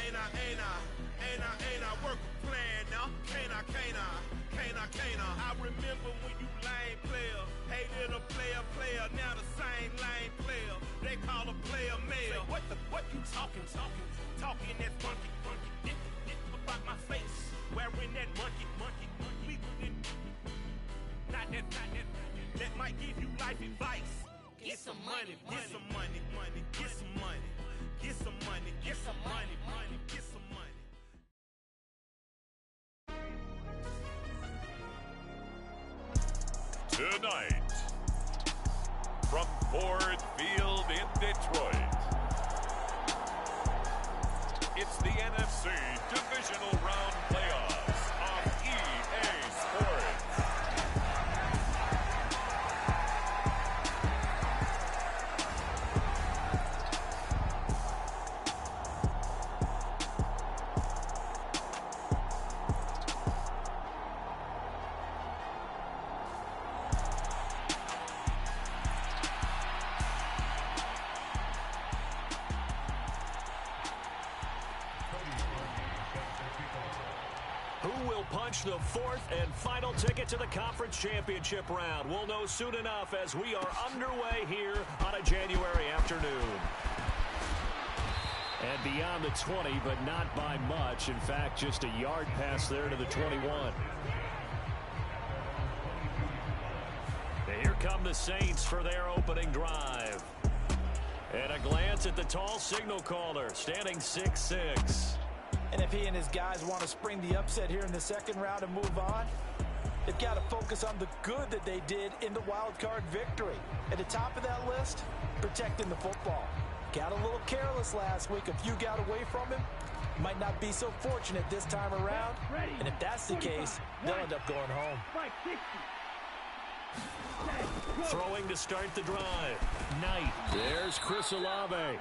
Ain't I work a plan now? Can't I? I remember when you lame player, hated a player, now the same lame player. They call a player mayor. What you talking that funky, about my face, wearing that monkey. Not that, that might give you life advice. Get some money, get some money, get some money, get some money, get some money, get some money. Tonight, from Ford Field in Detroit, it's the NFC Divisional Round Playoffs on EA Sports. Punch the fourth and final ticket to the conference championship round. We'll know soon enough as we are underway here on a January afternoon. And beyond the 20, but not by much. In fact, just a yard pass there to the 21. Here come the Saints for their opening drive. And a glance at the tall signal caller, standing 6'6". And if he and his guys want to spring the upset here in the second round and move on, they've got to focus on the good that they did in the wild card victory. At the top of that list, protecting the football. Got a little careless last week. A few got away from him. Might not be so fortunate this time around. And if that's the case, they'll end up going home. Throwing to start the drive. Knight. There's Chris Olave.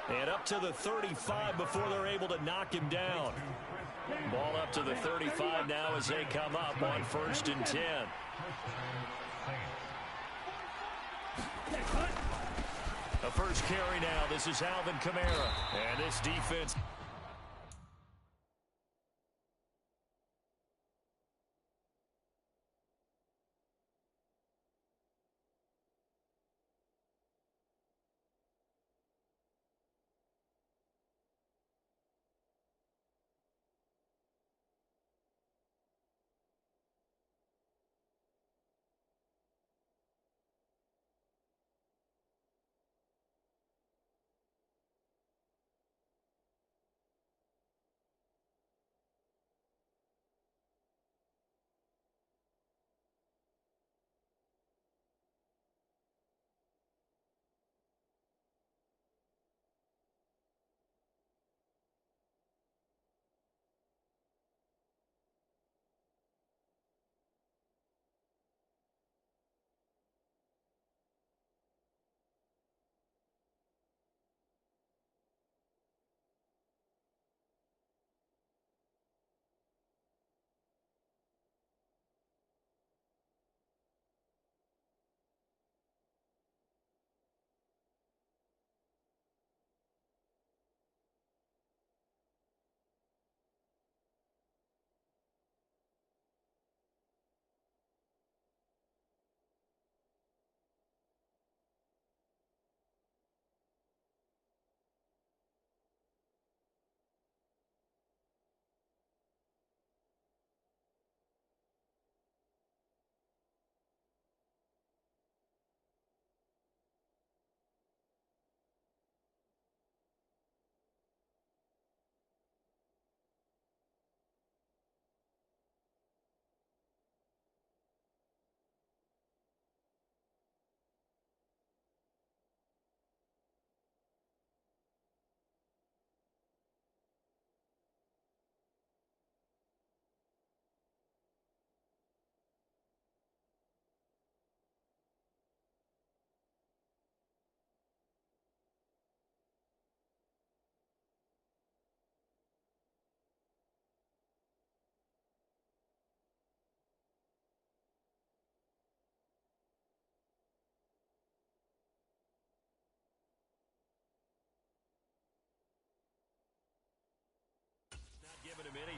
And up to the 35 before they're able to knock him down. Ball up to the 35 now as they come up on 1st and 10. The first carry now. This is Alvin Kamara. And this defense...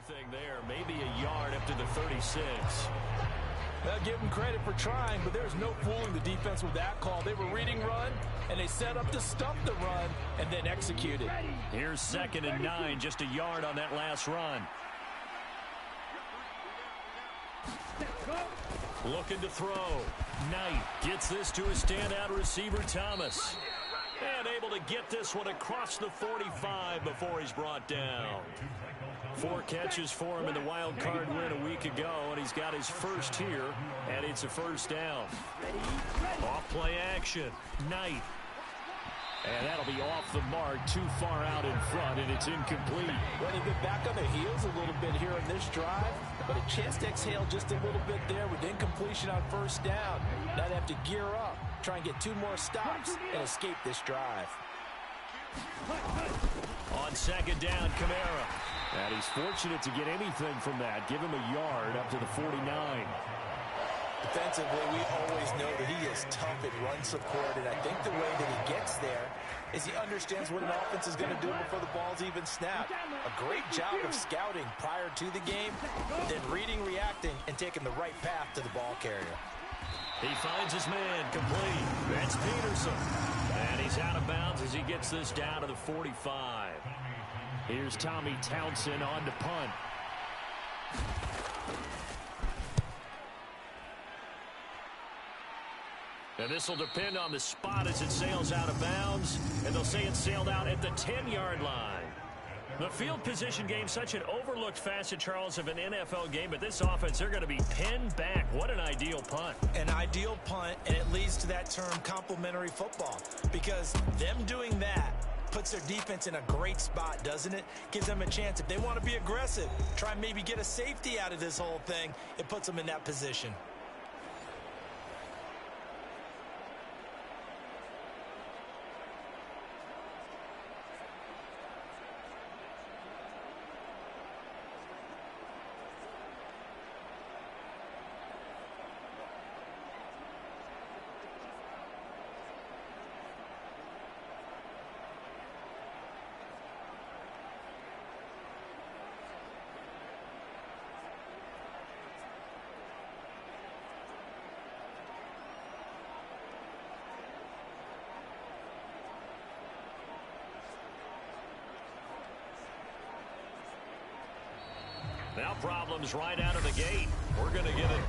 anything there. Maybe a yard up to the 36. Well, give them credit for trying, but there's no fooling the defense with that call. They were reading run, and they set up to stop the run and then execute it. Here's 2nd and 9, just a yard on that last run. Looking to throw. Knight gets this to his standout receiver, Thomas. And able to get this one across the 45 before he's brought down. 4 catches for him in the wild card win a week ago, and he's got his first here, and it's a first down. Off play action. Knight. And that'll be off the mark, too far out in front, and it's incomplete. Well, they've been back on their heels a little bit here in this drive, but a chance to exhale just a little bit there with incompletion on first down. Now they have to gear up, try and get 2 more stops, and escape this drive. On 2nd down, Kamara. And he's fortunate to get anything from that. Give him a yard up to the 49. Defensively, we always know that he is tough in run support, and I think the way that he gets there is he understands what an offense is going to do before the ball's even snapped. A great job of scouting prior to the game, then reading, reacting, and taking the right path to the ball carrier. He finds his man, complete. That's Peterson. And he's out of bounds as he gets this down to the 45. Here's Tommy Townsend on to punt. And this will depend on the spot as it sails out of bounds. And they'll say it sailed out at the 10-yard line. The field position game, such an overlooked facet, Charles, of an NFL game. But this offense, they're going to be pinned back. What an ideal punt. An ideal punt, and it leads to that term complementary football. Because them doing that puts their defense in a great spot, doesn't it? Gives them a chance. If they want to be aggressive, try and maybe get a safety out of this whole thing, it puts them in that position. Now problems right out of the gate. We're going to get it.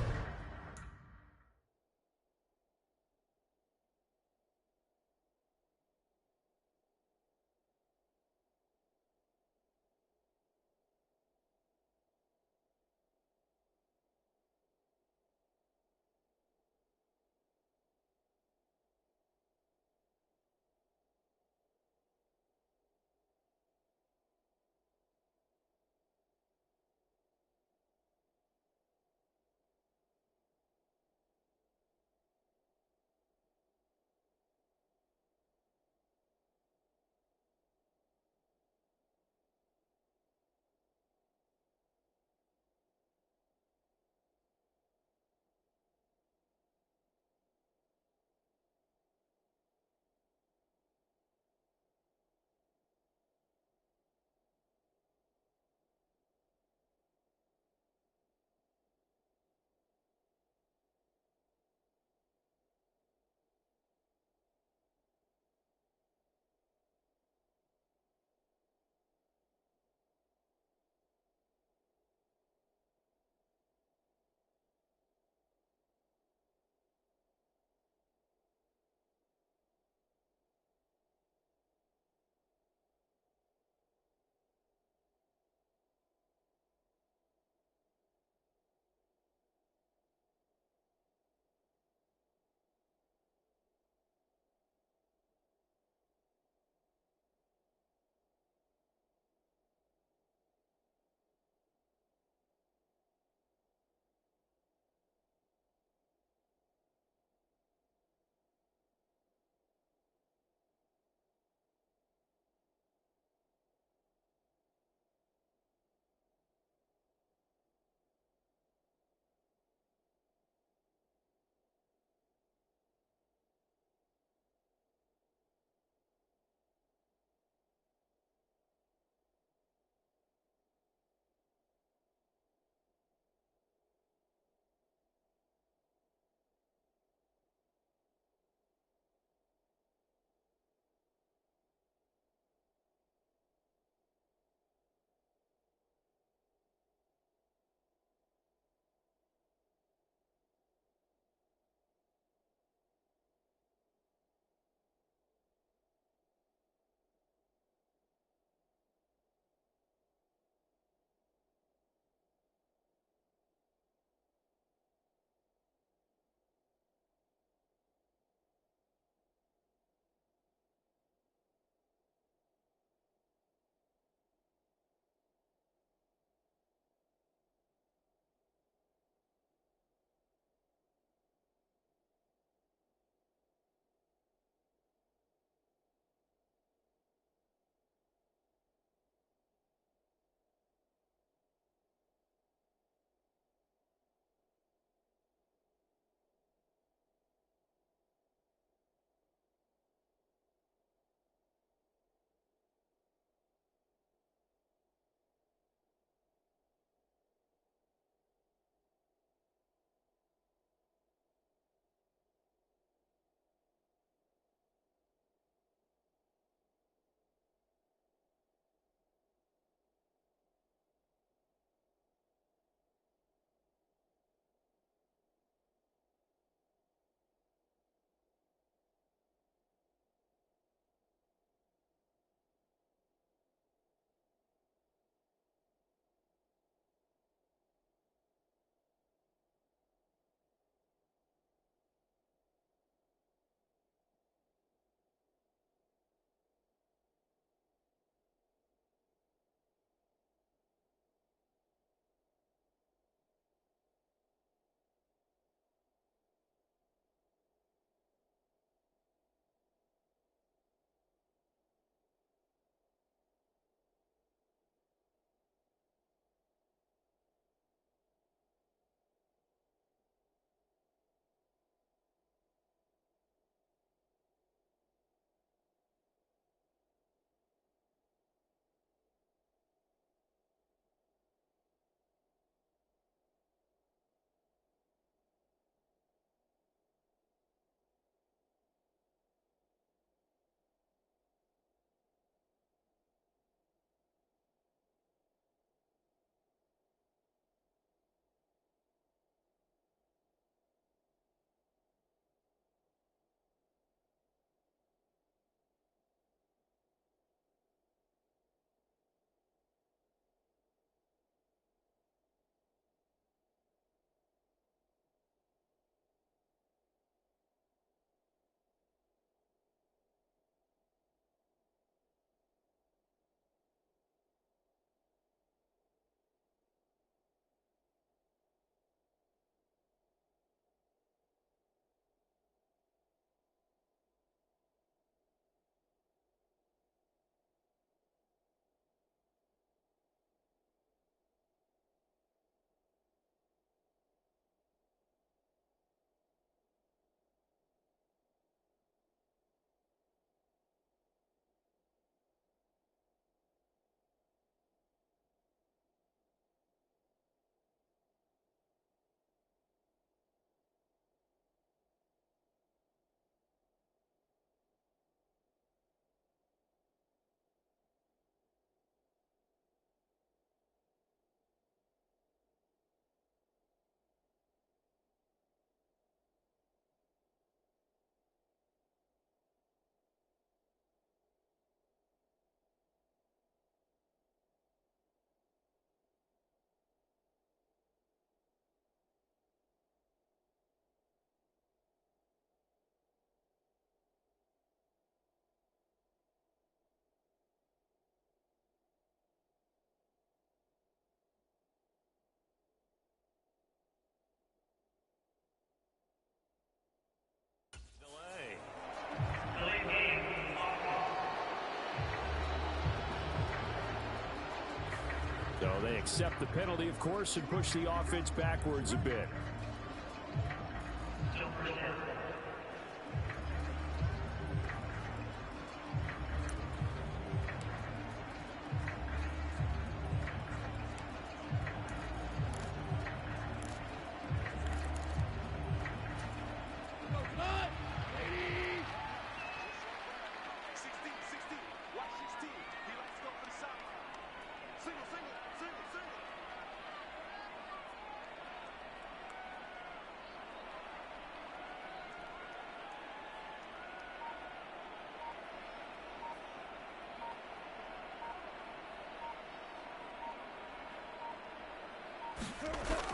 So they accept the penalty, of course, and push the offense backwards a bit.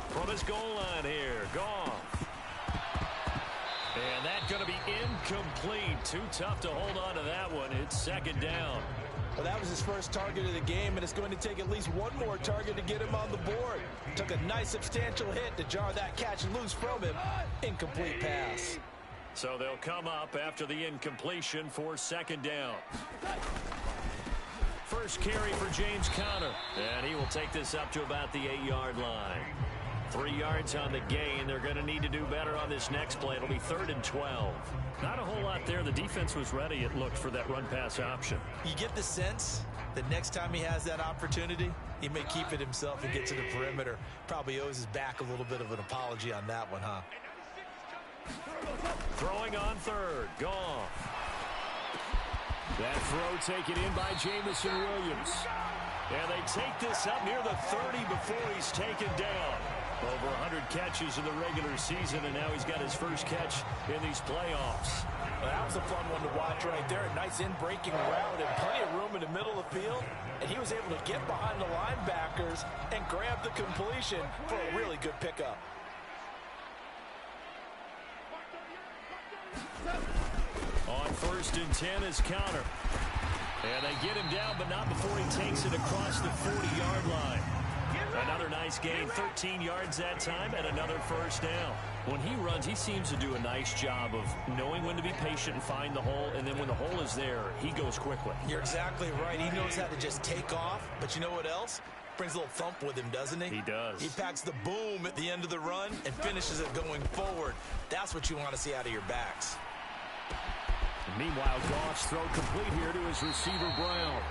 From his goal line here, Goff. And that's going to be incomplete. Too tough to hold on to that one. It's second down. Well, that was his first target of the game, and it's going to take at least one more target to get him on the board. Took a nice substantial hit to jar that catch loose from him. Incomplete pass. So they'll come up after the incompletion for second down. First carry for James Conner, and he will take this up to about the 8-yard line. 3 yards on the gain. They're going to need to do better on this next play. It'll be 3rd and 12. Not a whole lot there. The defense was ready, it looked, for that run-pass option. You get the sense that next time he has that opportunity, he may keep it himself and get to the perimeter. Probably owes his back a little bit of an apology on that one, huh? Throwing on third. Goff. That throw taken in by Jamison Williams. And they take this up near the 30 before he's taken down. Over 100 catches in the regular season, and now he's got his first catch in these playoffs. Well, that was a fun one to watch right there. A nice in-breaking route and plenty of room in the middle of the field. And he was able to get behind the linebackers and grab the completion for a really good pickup. On 1st and 10 is Conner. And they get him down, but not before he takes it across the 40-yard line. Another nice gain, 13 yards that time, and another first down. When he runs, he seems to do a nice job of knowing when to be patient and find the hole, and then when the hole is there, he goes quickly. You're exactly right. He knows how to just take off, but you know what else? Brings a little thump with him, doesn't he? He does. He packs the boom at the end of the run and finishes it going forward. That's what you want to see out of your backs. Meanwhile, Goff's throw complete here to his receiver, Brown.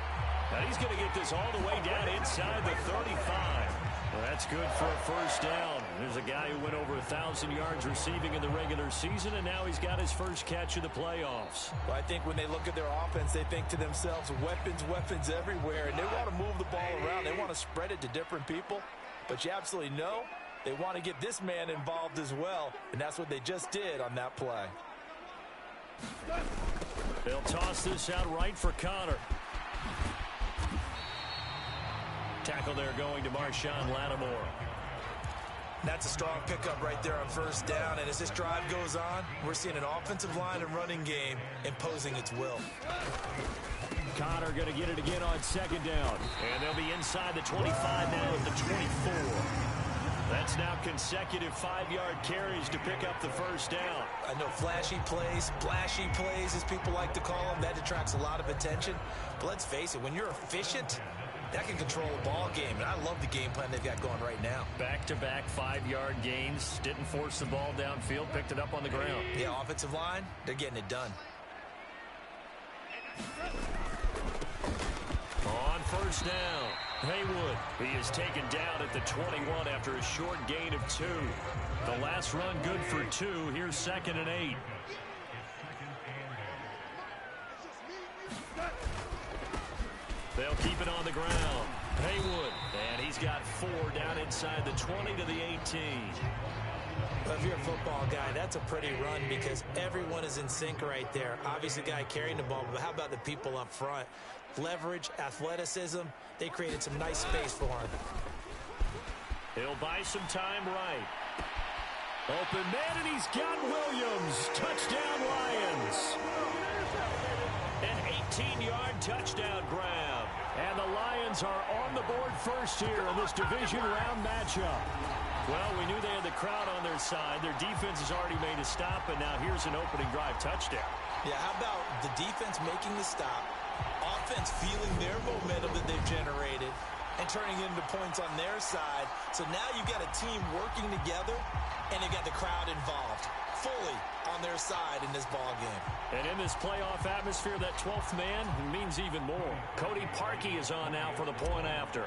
And he's going to get this all the way down inside the 35. Well, that's good for a first down. There's a guy who went over 1,000 yards receiving in the regular season, and now he's got his first catch of the playoffs. Well, I think when they look at their offense, they think to themselves, weapons, weapons everywhere, and they want to move the ball around. They want to spread it to different people, but you absolutely know they want to get this man involved as well, and that's what they just did on that play. They'll toss this out right for Conner. Tackle there going to Marshawn Lattimore. That's a strong pickup right there on first down, and as this drive goes on, we're seeing an offensive line and running game imposing its will. Conner going to get it again on second down, and they'll be inside the 25 now at the 24. That's now consecutive 5-yard carries to pick up the first down. I know flashy plays, splashy plays, as people like to call them, that attracts a lot of attention. But let's face it, when you're efficient, that can control a ball game, and I love the game plan they've got going right now. Back-to-back 5-yard gains, didn't force the ball downfield, picked it up on the ground. Yeah, offensive line, they're getting it done. On first down, Haywood. He is taken down at the 21 after a short gain of 2. The last run good for 2. Here's 2nd and 8. They'll keep it on the ground. Haywood, and he's got 4 down inside the 20 to the 18. Well, if you're a football guy, that's a pretty run because everyone is in sync right there. Obviously, the guy carrying the ball, but how about the people up front? Leverage, athleticism, they created some nice space for him. He'll buy some time right. Open man, and he's got Williams. Touchdown, Lions. An 18-yard touchdown grab. And the Lions are on the board first here in this division round matchup. Well, we knew they had the crowd on their side. Their defense has already made a stop, and now here's an opening drive touchdown. Yeah, how about the defense making the stop, offense feeling their momentum that they've generated, and and turning into points on their side. So now you've got a team working together, and you've got the crowd involved fully on their side in this ball game. And in this playoff atmosphere, that 12th man means even more. Cody Parkey is on now for the point after.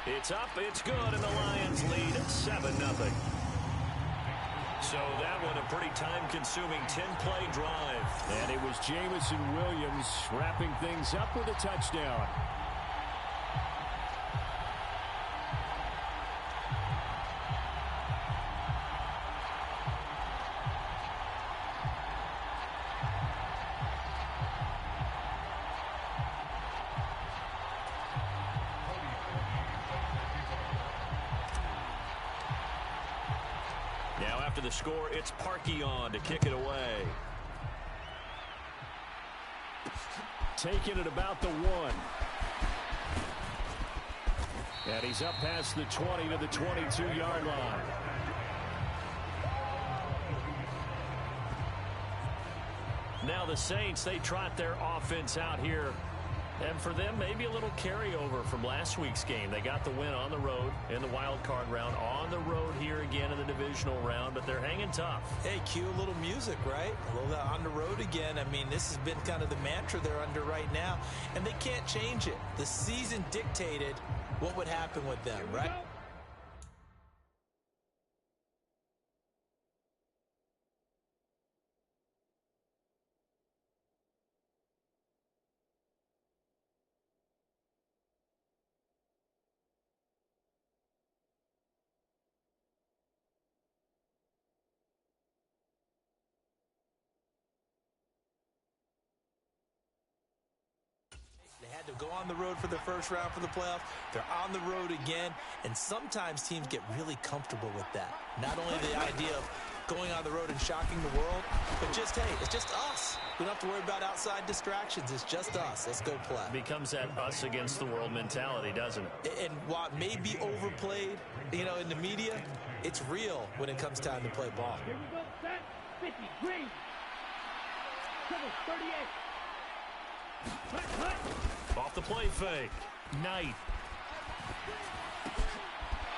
It's up, it's good, and the Lions lead 7-0. So that one a pretty time-consuming 10-play drive. And it was Jamison Williams wrapping things up with a touchdown. Now after the score, it's Parkey on to kick it away. Taking it about the 1. And he's up past the 20 to the 22-yard line. Now the Saints, they trot their offense out here. And for them, maybe a little carryover from last week's game. They got the win on the road in the wild card round, on the road here again in the divisional round, but they're hanging tough. Hey, cue a little music, right? A little on the road again. I mean, this has been kind of the mantra they're under right now, and they can't change it. The season dictated what would happen with them, right? They had to go on the road for the first round for the playoffs. They're on the road again, and sometimes teams get really comfortable with that. Not only the idea of going on the road and shocking the world, but just, hey, it's just us. We don't have to worry about outside distractions. It's just us. Let's go play. Becomes that us against the world mentality, doesn't it? And while it may be overplayed, you know, in the media, it's real when it comes time to play ball. Here we go, set, 50, green, cover, 38. Off the play fake. Knight.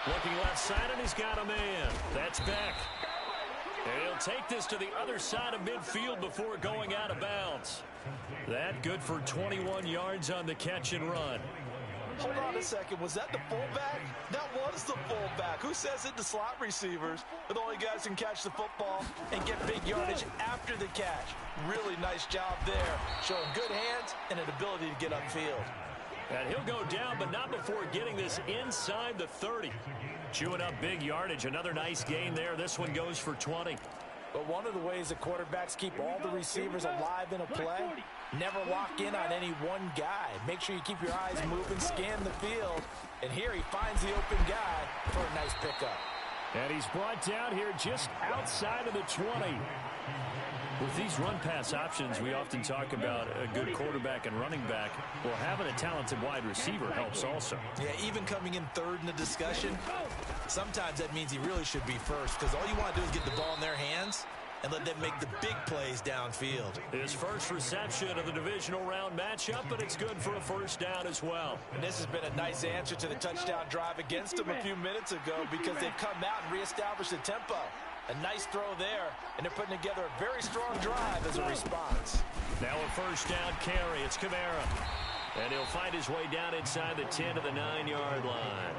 Looking left side, and he's got a man. That's Beck. And he'll take this to the other side of midfield before going out of bounds. That good for 21 yards on the catch and run. Hold on a second. Was that the fullback? That was the fullback. Who says it to slot receivers? The only guys who can catch the football and get big yardage after the catch. Really nice job there. Showing good hands and an ability to get upfield. And he'll go down, but not before getting this inside the 30. Chewing up big yardage. Another nice gain there. This one goes for 20. But one of the ways the quarterbacks keep all the receivers alive in a play, never lock in on any one guy. Make sure you keep your eyes moving, scan the field. And here he finds the open guy for a nice pickup. And he's brought down here just outside of the 20. With these run-pass options, we often talk about a good quarterback and running back. Well, having a talented wide receiver helps also. Yeah, even coming in third in the discussion, sometimes that means he really should be first, because all you want to do is get the ball in their hands and let them make the big plays downfield. His first reception of the divisional round matchup, but it's good for a first down as well. And this has been a nice answer to the touchdown drive against them a few minutes ago, because they've come out and reestablished the tempo. A nice throw there, and they're putting together a very strong drive as a response. Now a first down carry. It's Kamara. And he'll find his way down inside the 10 to the 9-yard line.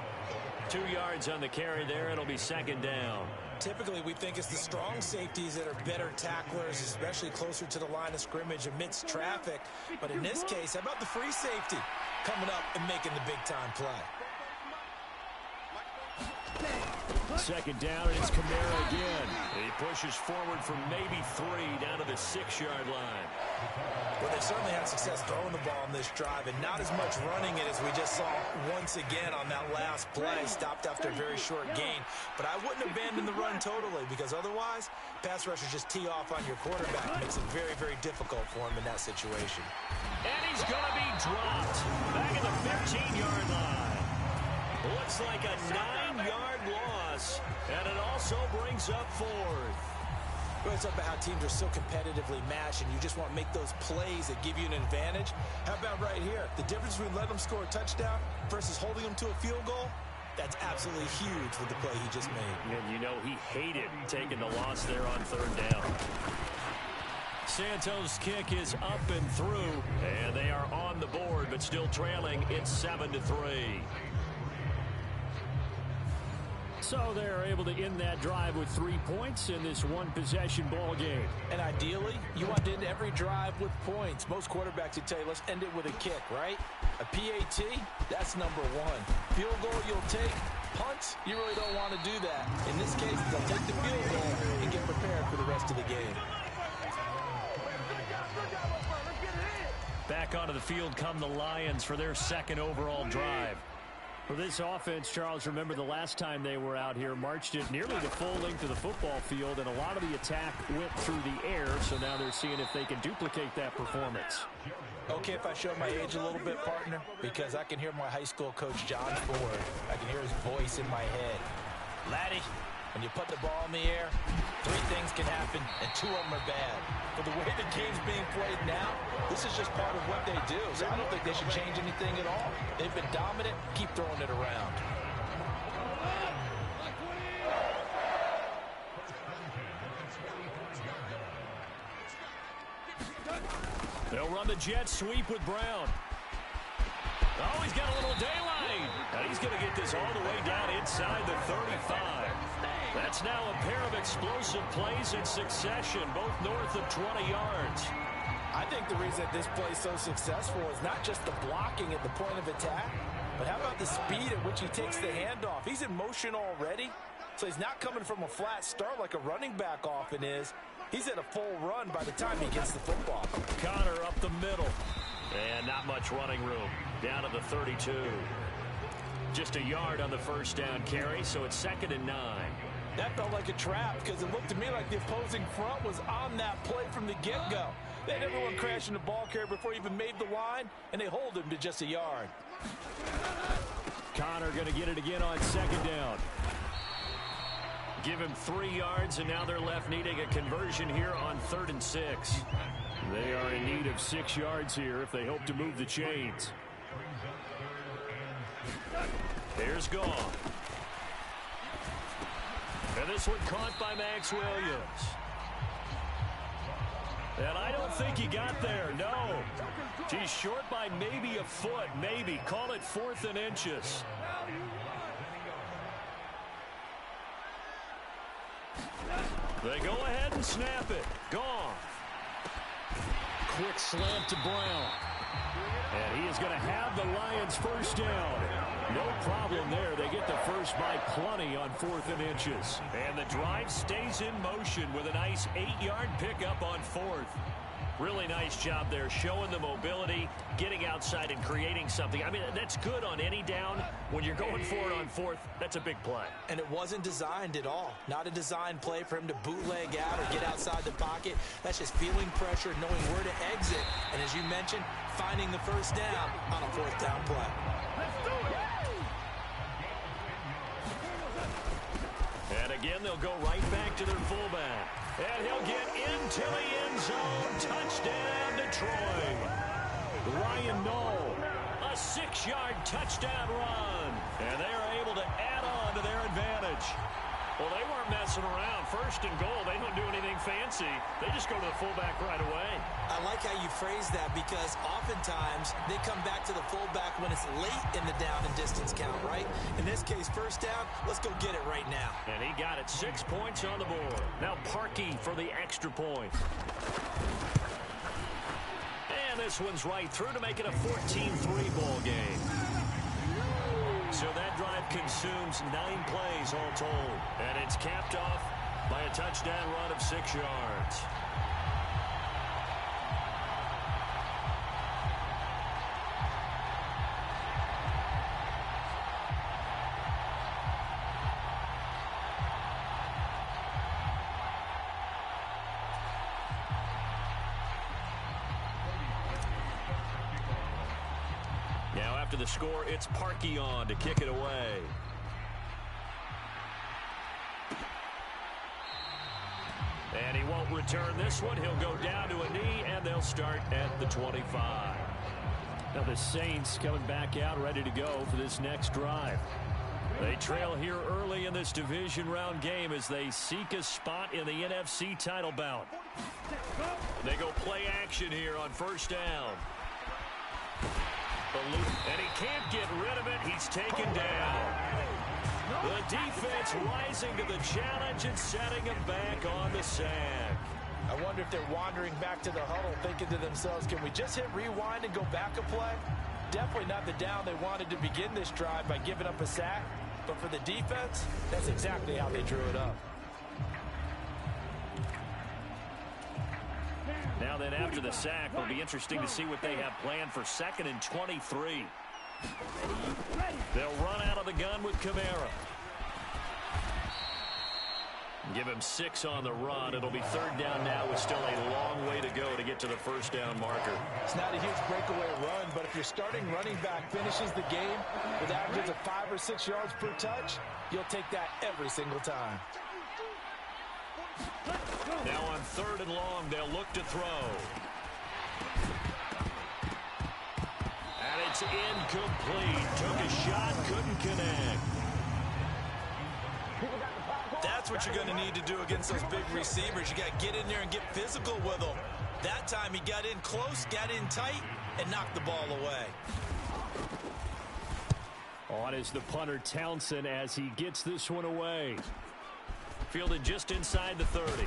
2 yards on the carry there. It'll be second down. Typically, we think it's the strong safeties that are better tacklers, especially closer to the line of scrimmage amidst traffic. But in this case, how about the free safety coming up and making the big-time play? Second down, and it's Kamara again. He pushes forward for maybe 3 down to the 6-yard line. Well, they've certainly had success throwing the ball on this drive, and not as much running it as we just saw once again on that last play. Stopped after a very short gain. But I wouldn't abandon the run totally, because otherwise, pass rushers just tee off on your quarterback. It makes it very, very difficult for him in that situation. And he's going to be dropped back at the 15-yard line. Looks like a 9-yard loss, and it also brings up 4th. Well, it's about how teams are so competitively matched, and you just want to make those plays that give you an advantage. How about right here? The difference between letting them score a touchdown versus holding them to a field goal, that's absolutely huge with the play he just made. And you know he hated taking the loss there on third down. Santos' kick is up and through, and they are on the board, but still trailing. It's 7-3. So they're able to end that drive with 3 points in this one-possession ball game. And ideally, you want to end every drive with points. Most quarterbacks would tell you, let's end it with a kick, right? A PAT, that's number one. Field goal you'll take. Punts, you really don't want to do that. In this case, they'll take the field goal and get prepared for the rest of the game. Back onto the field come the Lions for their second overall drive. For this offense, Charles, remember the last time they were out here, marched it nearly the full length of the football field, and a lot of the attack went through the air, so now they're seeing if they can duplicate that performance. Okay, if I show my age a little bit, partner, because I can hear my high school coach, John Ford. I can hear his voice in my head. Laddie, when you put the ball in the air, 3 things can happen, and 2 of them are bad. But the way the game's being played now, this is just part of what they do. So I don't think they should change anything at all. They've been dominant. Keep throwing it around. They'll run the jet sweep with Brown. Oh, he's got a little daylight. And he's going to get this all the way down inside the 35. That's now a pair of explosive plays in succession, both north of 20 yards. I think the reason that this play is so successful is not just the blocking at the point of attack, but how about the speed at which he takes the handoff? He's in motion already, so he's not coming from a flat start like a running back often is. He's at a full run by the time he gets the football. Connor up the middle. And not much running room. Down to the 32. Just a yard on the first down carry, so it's 2nd and 9. That felt like a trap because it looked to me like the opposing front was on that play from the get-go. They had everyone crashing the ball carrier before he even made the line, and they hold him to just a yard. Connor going to get it again on 2nd down. Give him 3 yards, and now they're left needing a conversion here on 3rd and 6. They are in need of 6 yards here if they hope to move the chains. Here's Goff. And this one caught by Max Williams. And I don't think he got there, no. He's short by maybe a foot, maybe. Call it 4th and inches. They go ahead and snap it. Goff. Quick slant to Brown. And he is going to have the Lions first down. No problem there. They get the first by plenty on 4th and inches. And the drive stays in motion with a nice 8-yard pickup on 4th. Really nice job there, showing the mobility, getting outside and creating something. I mean, that's good on any down. When you're going for it on 4th, that's a big play. And it wasn't designed at all. Not a designed play for him to bootleg out or get outside the pocket. That's just feeling pressure, knowing where to exit. And as you mentioned, finding the first down on a 4th down play. Let's do it! And again, they'll go right back to their fullback. And he'll get into the end zone. Touchdown, Detroit. Ryan Knoll, a 6-yard touchdown run. And they are able to add on to their advantage. Well, they weren't messing around. 1st and goal, they don't do anything fancy. They just go to the fullback right away. I like how you phrase that because oftentimes they come back to the fullback when it's late in the down and distance count, right? In this case, first down, let's go get it right now. And he got it. 6 points on the board. Now Parkey for the extra point. And this one's right through to make it a 14-3 ball game. So that drive consumes 9 plays all told. And it's capped off by a touchdown run of 6 yards. Now after the score, it's Parkey on to kick it away. And he won't return this one. He'll go down to a knee, and they'll start at the 25. Now the Saints coming back out ready to go for this next drive. They trail here early in this division round game as they seek a spot in the NFC title bout. They go play action here on first down. And he can't get rid of it. He's taken down. The defense rising to the challenge and setting him back on the sack. I wonder if they're wandering back to the huddle thinking to themselves, can we just hit rewind and go back a play? Definitely not the down they wanted to begin this drive by giving up a sack. But for the defense, that's exactly how they drew it up. Now then, after the sack, it'll be interesting to see what they have planned for 2nd and 23. They'll run out of the gun with Kamara. Give him 6 on the run. It'll be 3rd down now with still a long way to go to get to the first down marker. It's not a huge breakaway run, but if your starting running back finishes the game with averages of 5 or 6 yards per touch, you'll take that every single time. Now on 3rd and long, they'll look to throw. And it's incomplete. Took a shot, couldn't connect. That's what you're going to need to do against those big receivers. You got to get in there and get physical with them. That time he got in close, got in tight, and knocked the ball away. On is the punter Townsend as he gets this one away. Fielded just inside the 30.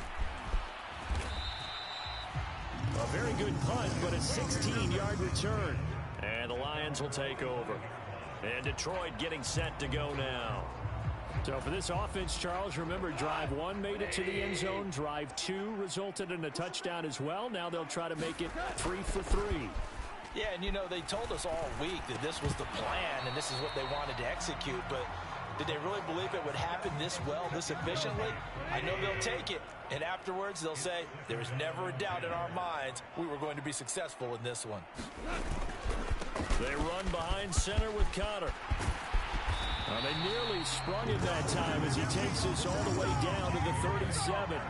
A very good punt, but a 16-yard return. And the Lions will take over. And Detroit getting set to go now. So for this offense, Charles, remember, drive 1 made it to the end zone. Drive 2 resulted in a touchdown as well. Now they'll try to make it 3 for 3. Yeah, and you know, they told us all week that this was the plan and this is what they wanted to execute, but did they really believe it would happen this well, this efficiently? I know they'll take it, and afterwards they'll say, there was never a doubt in our minds we were going to be successful in this one. They run behind center with Connor. Well, they nearly sprung him that time as he takes us all the way down to the 37.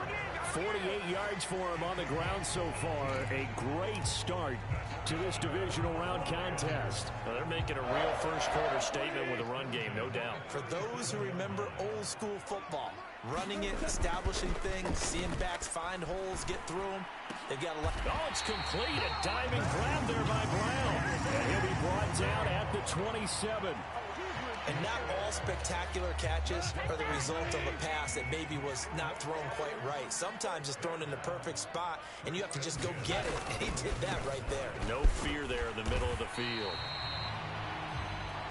48 yards for him on the ground so far. A great start to this divisional round contest. Well, they're making a real first-quarter statement with a run game, no doubt. For those who remember old-school football, running it, establishing things, seeing backs find holes, get through them, they've got a lot. Oh, it's complete. A diving grab there by Brown. And he'll be brought down at the 27. And not all spectacular catches are the result of a pass that maybe was not thrown quite right. Sometimes it's thrown in the perfect spot, and you have to just go get it. And he did that right there. No fear there in the middle of the field.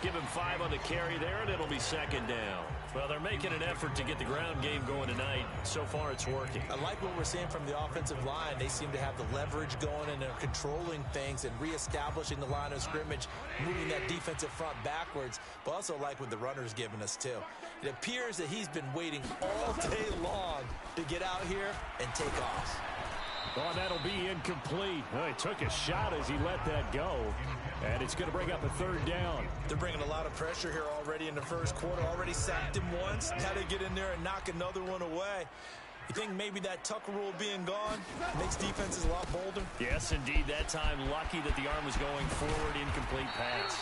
Give him 5 on the carry there, and it'll be 2nd down. Well, they're making an effort to get the ground game going tonight. So far, it's working. I like what we're seeing from the offensive line. They seem to have the leverage going, and they're controlling things and reestablishing the line of scrimmage, moving that defensive front backwards. But also like what the runner's giving us, too. It appears that he's been waiting all day long to get out here and take off. Oh, that'll be incomplete. Oh, he took a shot as he let that go. And it's going to bring up a 3rd down. They're bringing a lot of pressure here already in the first quarter. Already sacked him once. Now they get in there and knock another one away. You think maybe that Tucker rule being gone makes defenses a lot bolder? Yes, indeed. That time, lucky that the arm was going forward. Incomplete pass.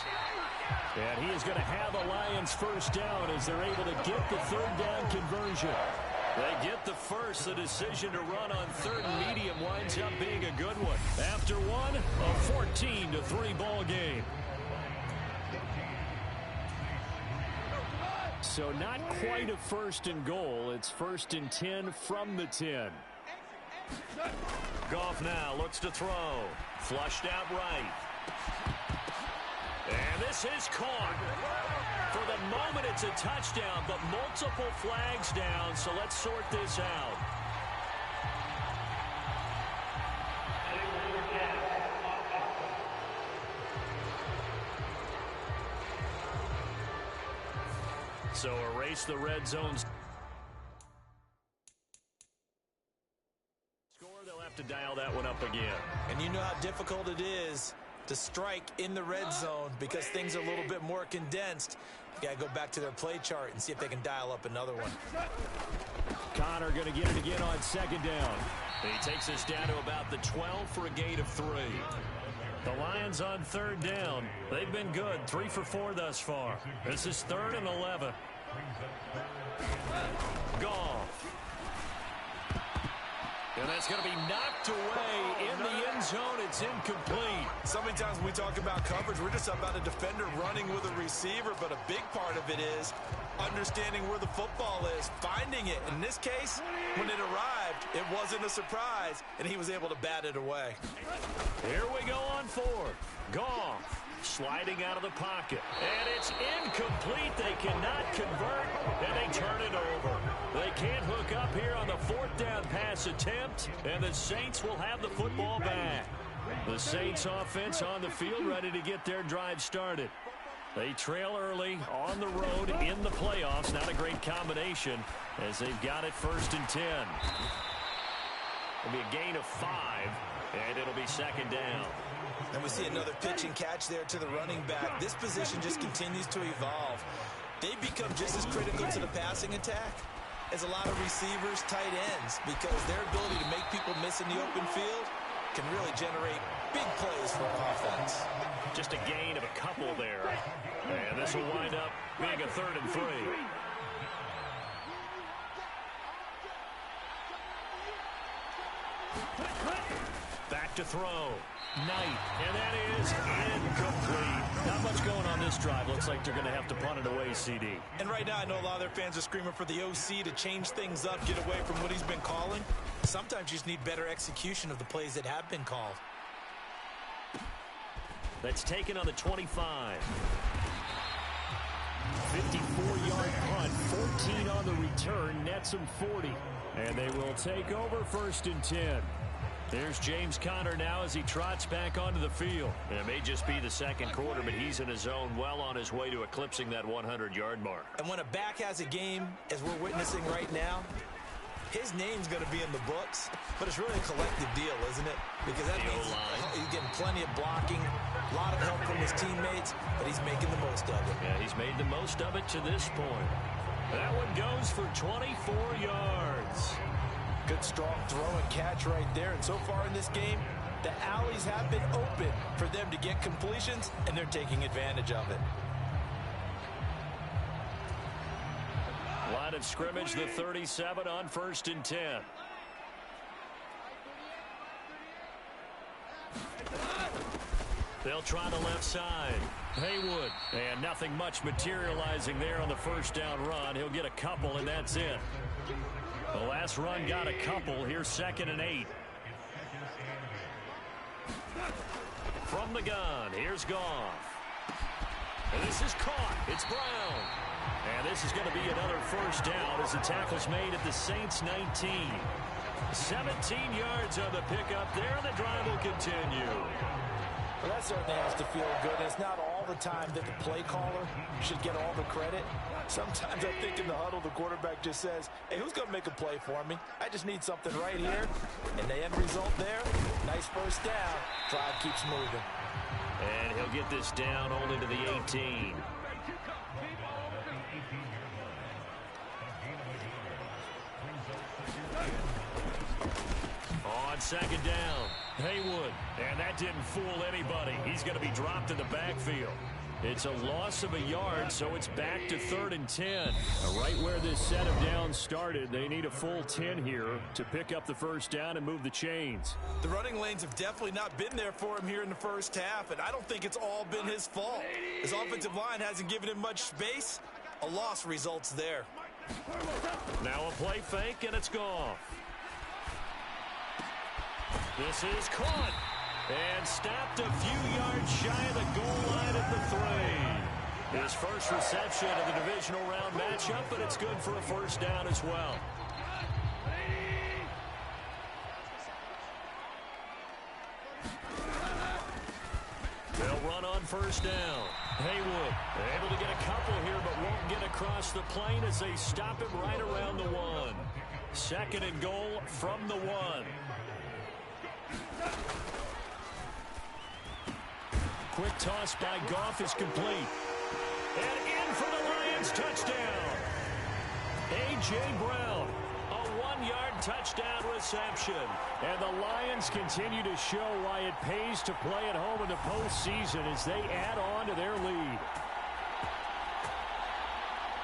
And he is going to have the Lions first down as they're able to get the 3rd down conversion. They get the first. The decision to run on 3rd and medium winds up being a good one. After one, a 14-3 ball game. So not quite a 1st and goal. It's 1st and 10 from the 10. Goff now looks to throw. Flushed out right. And this is caught. For the moment, it's a touchdown, but multiple flags down, so let's sort this out. So erase the red zones. Score, they'll have to dial that one up again. And you know how difficult it is to strike in the red zone because things are a little bit more condensed. You got to go back to their play chart and see if they can dial up another one. Connor going to get it again on second down. He takes us down to about the 12 for a gain of 3. The Lions on third down. They've been good, 3 for 4 thus far. This is 3rd and 11. Goff. And that's going to be knocked away in the end zone. It's incomplete. So many times when we talk about coverage, we're just about a defender running with a receiver, but a big part of it is understanding where the football is, finding it. In this case, when it arrived, it wasn't a surprise, and he was able to bat it away. Here we go on 4th. Goff sliding out of the pocket. And it's incomplete. They cannot convert, and they turn it over. They can't hook up here on the 4th down pass attempt, and the Saints will have the football back. The Saints offense on the field ready to get their drive started. They trail early on the road in the playoffs. Not a great combination as they've got it 1st and 10. It'll be a gain of 5, and it'll be 2nd down. And we see another pitch and catch there to the running back. This position just continues to evolve. They become just as critical to the passing attack as a lot of receivers, tight ends, because their ability to make people miss in the open field can really generate big plays for an offense. Just a gain of a couple there. And this will wind up being a 3rd and 3. Back to throw. Knight, and that is incomplete. Not much going on this drive. Looks like they're going to have to punt it away, CD. And right now, I know a lot of their fans are screaming for the OC to change things up, get away from what he's been calling. Sometimes you just need better execution of the plays that have been called. That's taken on the 25. 54-yard punt, 14 on the return, nets them 40. And they will take over 1st and 10. There's James Conner now as he trots back onto the field. And it may just be the 2nd quarter, but he's in his zone, well on his way to eclipsing that 100-yard mark. And when a back has a game, as we're witnessing right now, his name's going to be in the books, but it's really a collective deal, isn't it? Because that means he's getting plenty of blocking, a lot of help from his teammates, but he's making the most of it. Yeah, he's made the most of it to this point. That one goes for 24 yards. Good strong throw and catch right there. And so far in this game, the alleys have been open for them to get completions, and they're taking advantage of it. Line of scrimmage, the 37 on 1st and 10. They'll try the left side. Haywood, and nothing much materializing there on the 1st down run. He'll get a couple, and that's it. The last run got a couple. Here's 2nd and 8. From the gun, here's Goff. And this is caught. It's Brown. And this is going to be another 1st down as the tackle's made at the Saints' 19. 17 yards on the pickup there, and the drive will continue. Well, that certainly has to feel good. It's not all the time that the play caller should get all the credit. Sometimes I think in the huddle, the quarterback just says, hey, who's going to make a play for me? I just need something right here. And the end result there, nice 1st down. Drive keeps moving. And he'll get this down only to the 18. On 2nd down, Haywood, and that didn't fool anybody. He's going to be dropped in the backfield. It's a loss of a yard, so it's back to 3rd and 10. Right where this set of downs started, they need a full 10 here to pick up the 1st down and move the chains. The running lanes have definitely not been there for him here in the 1st half, and I don't think it's all been his fault. His offensive line hasn't given him much space. A loss results there. Now a play fake, and it's gone. This is caught and stopped a few yards shy of the goal line at the 3. His first reception of the divisional round matchup, but it's good for a 1st down as well. They'll run on 1st down. Haywood able to get a couple here, but won't get across the plane as they stop him right around the 1. 2nd and goal from the 1. Quick toss by Goff is complete. And in for the Lions touchdown. A.J. Brown 1-yard touchdown reception. And the Lions continue to show why it pays to play at home in the postseason as they add on to their lead.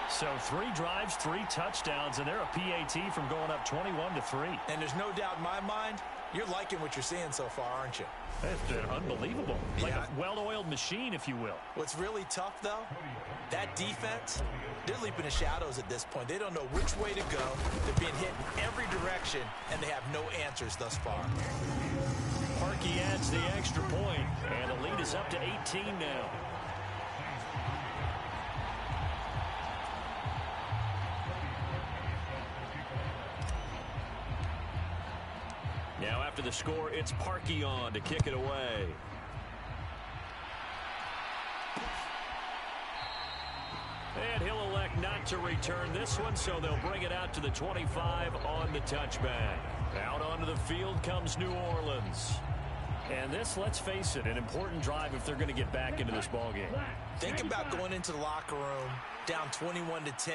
So 3 drives, 3 touchdowns, and they're a PAT from going up 21-3. And there's no doubt in my mind, you're liking what you're seeing so far, aren't you? It's been unbelievable. Like a well-oiled machine, if you will. What's really tough, though, that defense, they're leaping the shadows at this point. They don't know which way to go. They're being hit in every direction, and they have no answers thus far. Parkey adds the extra point, and the lead is up to 18 now. Now after the score, it's Parkey on to kick it away. And he'll elect not to return this one, so they'll bring it out to the 25 on the touchback. Out onto the field comes New Orleans. And this, let's face it, an important drive if they're going to get back into this ballgame. Think about going into the locker room down 21-10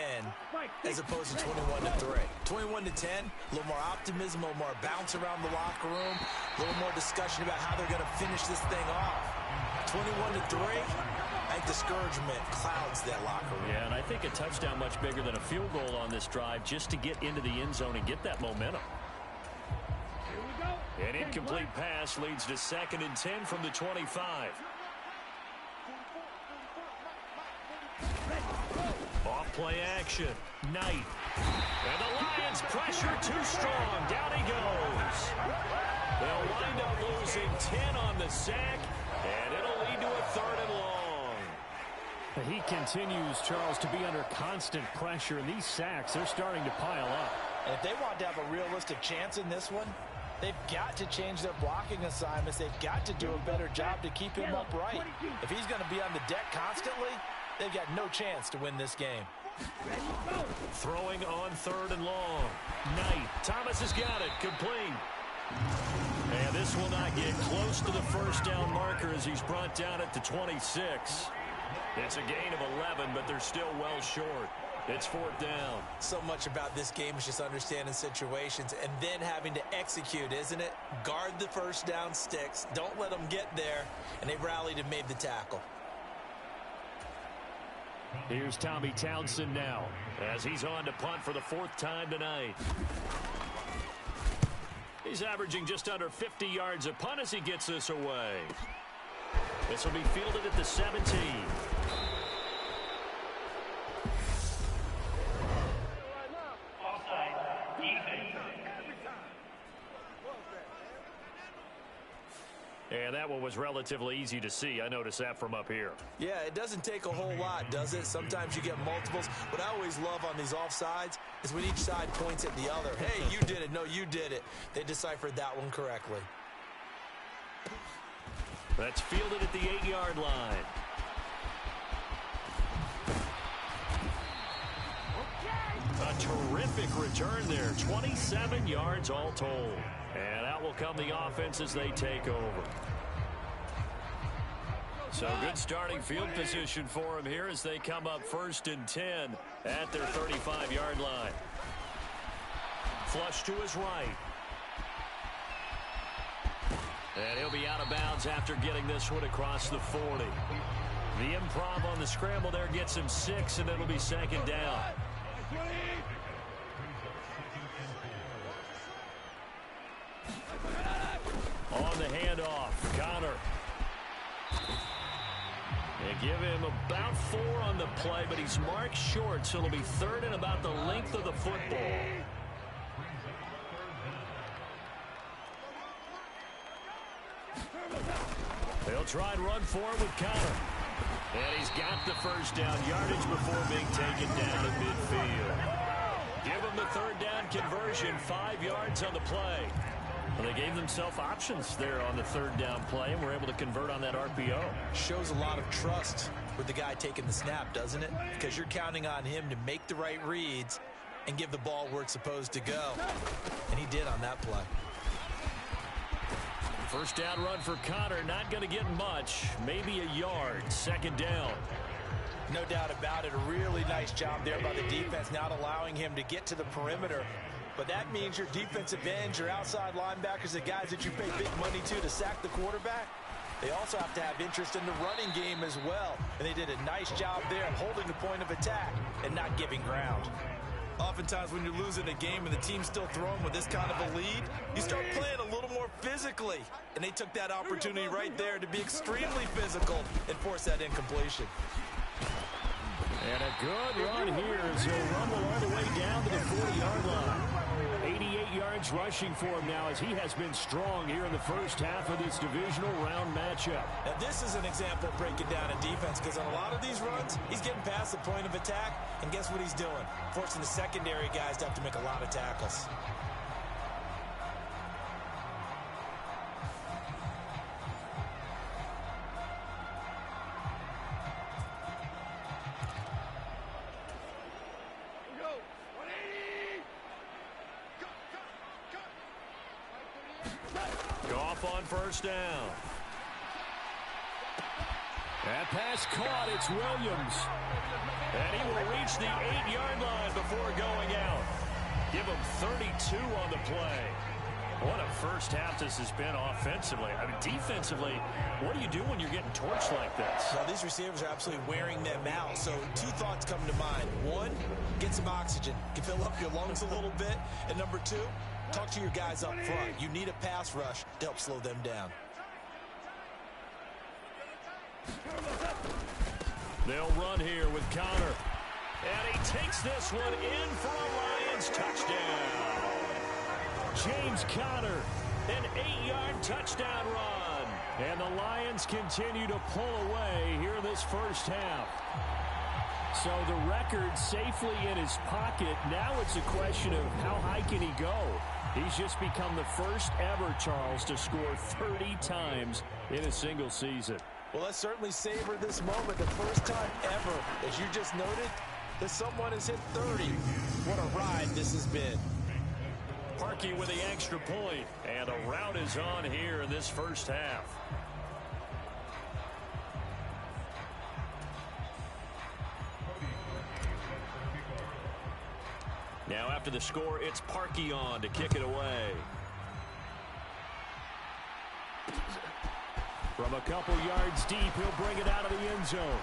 as opposed to 21-3. 21-10, a little more optimism, a little more bounce around the locker room, a little more discussion about how they're going to finish this thing off. 21-3, I think discouragement clouds that locker room. Yeah, and I think a touchdown much bigger than a field goal on this drive just to get into the end zone and get that momentum. An incomplete pass leads to 2nd and 10 from the 25. Off play action. Knight. And the Lions pressure too strong. Down he goes. They'll wind up losing 10 on the sack, and it'll lead to a 3rd and long. He continues, Charles, to be under constant pressure, and these sacks, they're starting to pile up. And if they want to have a realistic chance in this one, they've got to change their blocking assignments. They've got to do a better job to keep him upright. If he's going to be on the deck constantly, they've got no chance to win this game. Throwing on 3rd and long. Knight. Thomas has got it. Complete. And this will not get close to the first down marker as he's brought down at the 26. It's a gain of 11, but they're still well short. It's 4th down. So much about this game is just understanding situations and then having to execute, isn't it? Guard the first down sticks. Don't let them get there. And they rallied and made the tackle. Here's Tommy Townsend now as he's on to punt for the 4th time tonight. He's averaging just under 50 yards a punt as he gets this away. This will be fielded at the 17. And that one was relatively easy to see. I noticed that from up here. Yeah, it doesn't take a whole lot, does it? Sometimes you get multiples. What I always love on these offsides is when each side points at the other. Hey, you did it. No, you did it. They deciphered that one correctly. That's fielded at the 8-yard line. A terrific return there. 27 yards all told. And out will come the offense as they take over. So good starting field position for him here as they come up 1st and 10 at their 35-yard line. Flush to his right. And he'll be out of bounds after getting this one across the 40. The improv on the scramble there gets him 6, and it'll be 2nd down. On the handoff, Connor. They give him about 4 on the play, but he's marked short, so it'll be 3rd and about the length of the football. They'll try and run for it with Connor. And he's got the first down yardage before being taken down at midfield. Give him the 3rd down conversion, 5 yards on the play. Well, they gave themselves options there on the 3rd down play and were able to convert on that RPO. Shows a lot of trust with the guy taking the snap, doesn't it? Because you're counting on him to make the right reads and give the ball where it's supposed to go. And he did on that play. First down run for Connor, not going to get much. Maybe a yard, 2nd down. No doubt about it. A really nice job there by the defense, not allowing him to get to the perimeter But that means your defensive ends, your outside linebackers, the guys that you pay big money to sack the quarterback, they also have to have interest in the running game as well. And they did a nice job there of holding the point of attack and not giving ground. Oftentimes when you're losing a game and the team's still throwing with this kind of a lead, you start playing a little more physically. And they took that opportunity right there to be extremely physical and force that incompletion. And a good run here as he'll rumble all the way down to the 40-yard line. 88 yards rushing for him now as he has been strong here in the first half of this divisional round matchup. Now this is an example of breaking down a defense, because on a lot of these runs, he's getting past the point of attack, and guess what he's doing? Forcing the secondary guys to have to make a lot of tackles. On first down. That pass caught. It's Williams. And he will reach the 8-yard line before going out. Give him 32 on the play. What a first half this has been offensively. I mean, defensively, what do you do when you're getting torched like this? Well, these receivers are absolutely wearing them out. So two thoughts come to mind. One, get some oxygen. You can fill up your lungs a little bit. And number two, talk to your guys up front. You need a pass rush to help slow them down. They'll run here with Connor. And he takes this one in for a Lions touchdown. James Conner, an 8-yard touchdown run. And the Lions continue to pull away here in this first half. So the record safely in his pocket. Now it's a question of how high can he go. He's just become the first ever, Charles, to score 30 times in a single season. Well, let's certainly savor this moment. The first time ever, as you just noted, that someone has hit 30. What a ride this has been. Parkey with the extra point, and a rout is on here in this first half. Now after the score, it's Parkey on to kick it away. From a couple yards deep, he'll bring it out of the end zone.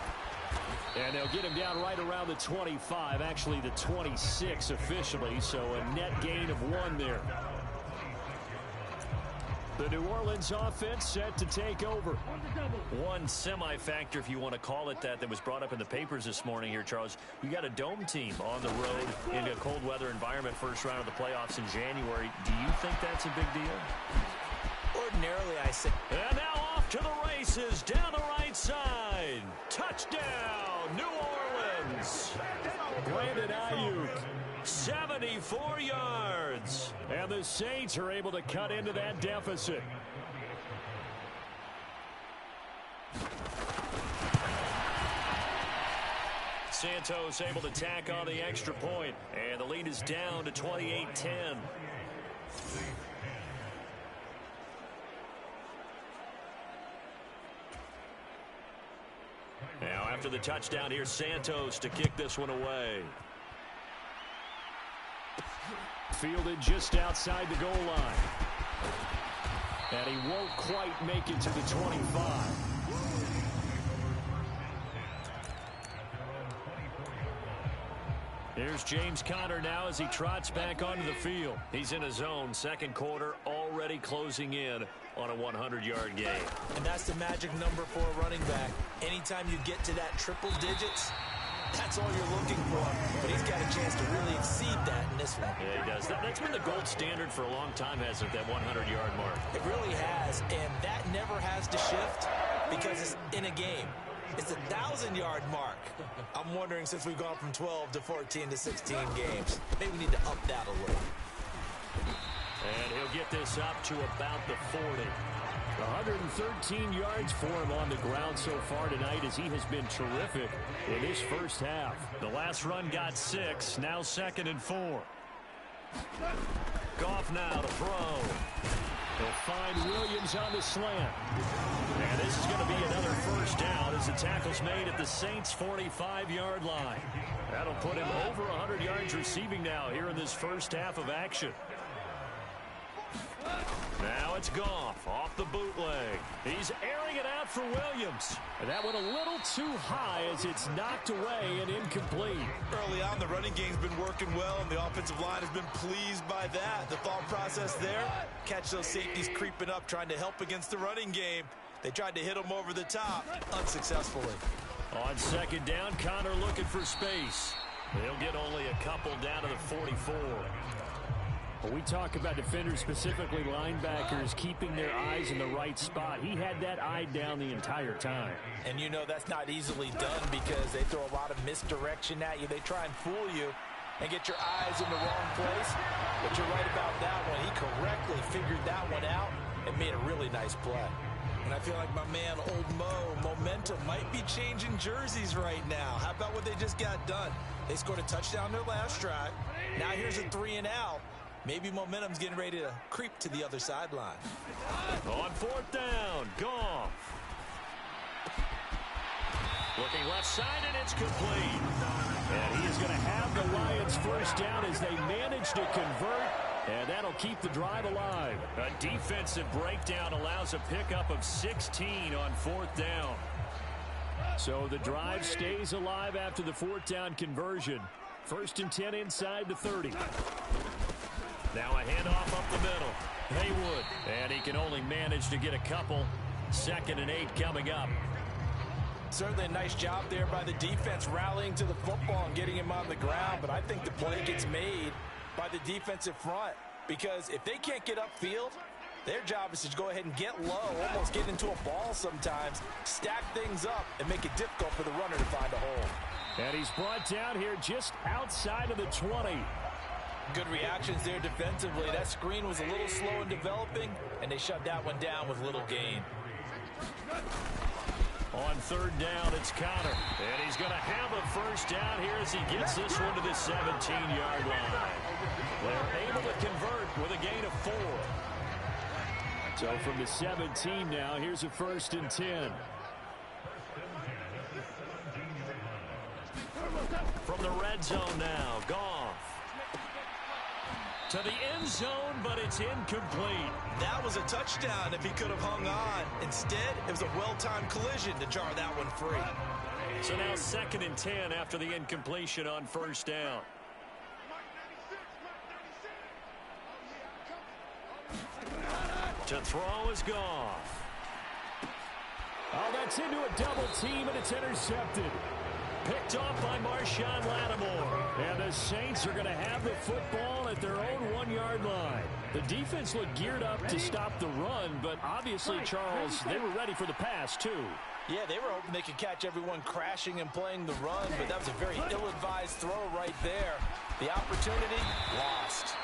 And they'll get him down right around the 25, actually the 26 officially, so a net gain of 1 there. The New Orleans offense set to take over. One semi-factor, if you want to call it that was brought up in the papers this morning here, Charles. You got a dome team on the road in a cold weather environment, first round of the playoffs in January. Do you think that's a big deal? Ordinarily, I say. And now off to the races down the right side. Touchdown, New Orleans. Brandon Ayuk, 74 yards. And the Saints are able to cut into that deficit. Santos able to tack on the extra point, and the lead is down to 28-10. Now after the touchdown, here's Santos to kick this one away. Fielded just outside the goal line. And he won't quite make it to the 25. Here's James Conner now as he trots back onto the field. He's in his zone, second quarter, already closing in on a 100-yard game. And that's the magic number for a running back. Anytime you get to that triple digits, that's all you're looking for. But he's got a chance to really exceed that in this one. Yeah, he does. That's been the gold standard for a long time, hasn't it, that 100-yard mark? It really has, and that never has to shift because it's in a game. It's a 1,000-yard mark. I'm wondering, since we've gone from 12 to 14 to 16 games, maybe we need to up that a little. And he'll get this up to about the 40. 113 yards for him on the ground so far tonight as he has been terrific in this first half. The last run got 6, now 2nd and 4. Goff now to throw. He'll find Williams on the slant. And this is going to be another first down as the tackle is made at the Saints' 45-yard line. That'll put him over 100 yards receiving now here in this first half of action. Now it's Goff off the bootleg. He's airing it out for Williams. And that went a little too high as it's knocked away and incomplete. Early on, the running game's been working well, and the offensive line has been pleased by that. The thought process there, catch those safeties creeping up, trying to help against the running game. They tried to hit him over the top, unsuccessfully. On second down, Connor looking for space. They'll get only a couple down to the 44. When we talk about defenders, specifically linebackers, keeping their eyes in the right spot, he had that eye down the entire time. And you know that's not easily done because they throw a lot of misdirection at you. They try and fool you and get your eyes in the wrong place. But you're right about that one. He correctly figured that one out and made a really nice play. And I feel like my man, Old Mo, momentum might be changing jerseys right now. How about what they just got done? They scored a touchdown their last drive. Now here's a 3-and-out. Maybe momentum's getting ready to creep to the other sideline. On fourth down, Goff. Looking left side, and it's complete. And he is going to have the Lions first down as they manage to convert. And that'll keep the drive alive. A defensive breakdown allows a pickup of 16 on fourth down. So the drive stays alive after the fourth down conversion. 1st and 10 inside the 30. Now a handoff up the middle. Haywood. And he can only manage to get a couple. 2nd and 8 coming up. Certainly a nice job there by the defense rallying to the football and getting him on the ground. But I think the play gets made by the defensive front, because if they can't get upfield, their job is to go ahead and get low, almost get into a ball sometimes, stack things up, and make it difficult for the runner to find a hole. And he's brought down here just outside of the 20. Good reactions there defensively. That screen was a little slow in developing, and they shut that one down with little gain. On 3rd down, it's Connor. And he's going to have a first down here as he gets this one to the 17-yard line. They're able to convert with a gain of 4. So from the 17 now, here's a 1st and 10. From the red zone now, Goff. To the end zone, but it's incomplete. That was a touchdown if he could have hung on. Instead, it was a well-timed collision to jar that one free. So now 2nd and 10 after the incompletion on 1st down. To throw is Goff. Oh, that's into a double team, and it's intercepted. Picked off by Marshawn Lattimore. And the Saints are going to have the football at their own 1-yard line. The defense looked geared up to stop the run, but obviously, Charles, they were ready for the pass, too. Yeah, they were hoping they could catch everyone crashing and playing the run, but that was a very ill-advised throw right there. The opportunity lost.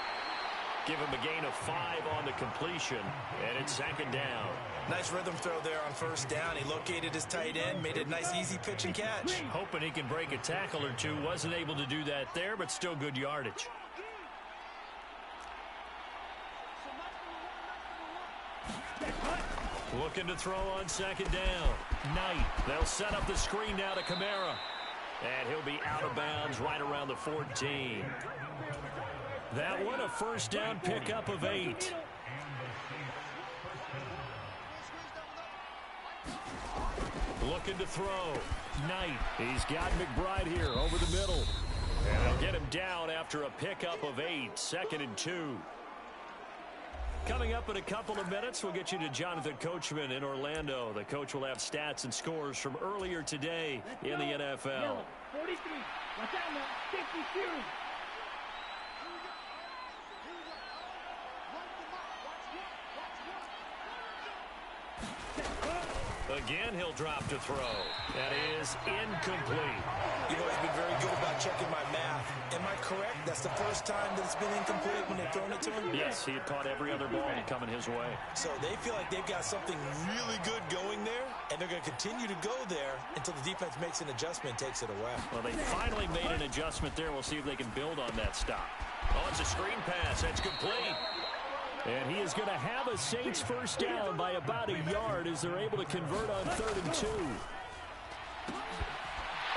Give him a gain of 5 on the completion, and it's 2nd down. Nice rhythm throw there on 1st down. He located his tight end, made it a nice easy pitch and catch. Hoping he can break a tackle or two. Wasn't able to do that there, but still good yardage. Looking to throw on 2nd down. Knight. They'll set up the screen now to Kamara. And he'll be out of bounds right around the 14. That one a 1st down pickup of 8. Looking to throw. Knight. He's got McBride here over the middle. And they'll get him down after a pickup of 8. 2nd and 2. Coming up in a couple of minutes, we'll get you to Jonathan Coachman in Orlando. The coach will have stats and scores from earlier today in the NFL. 43. Watch out now. 52. Again, he'll drop to throw. That is incomplete. You've always been very good about checking my math. Am I correct? That's the first time that it's been incomplete when they've thrown it to him? Yes, he had caught every other ball coming his way. So they feel like they've got something really good going there, and they're going to continue to go there until the defense makes an adjustment and takes it away. Well, they finally made an adjustment there. We'll see if they can build on that stop. Oh, it's a screen pass. That's complete. And he is going to have a Saints first down by about a yard as they're able to convert on 3rd and 2.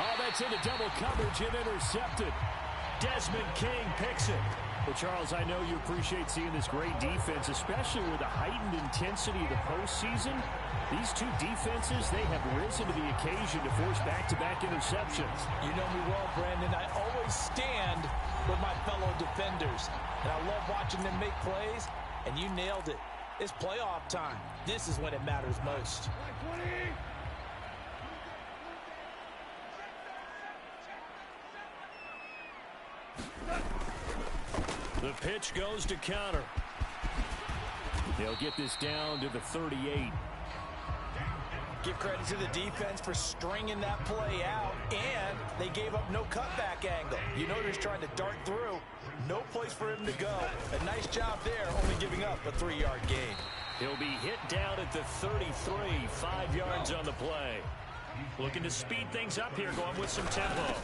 Oh, that's into double coverage and intercepted. Desmond King picks it. Well, Charles, I know you appreciate seeing this great defense, especially with the heightened intensity of the postseason. These two defenses, they have risen to the occasion to force back-to-back interceptions. You know me well, Brandon. I always stand with my fellow defenders. And I love watching them make plays, and you nailed it. It's playoff time. This is when it matters most. The pitch goes to Counter. They'll get this down to the 38. Give credit to the defense for stringing that play out, and they gave up no cutback angle. You know he's trying to dart through. No place for him to go. A nice job there, only giving up a 3-yard gain. He'll be hit down at the 33, 5 yards on the play. Looking to speed things up here, going with some tempo.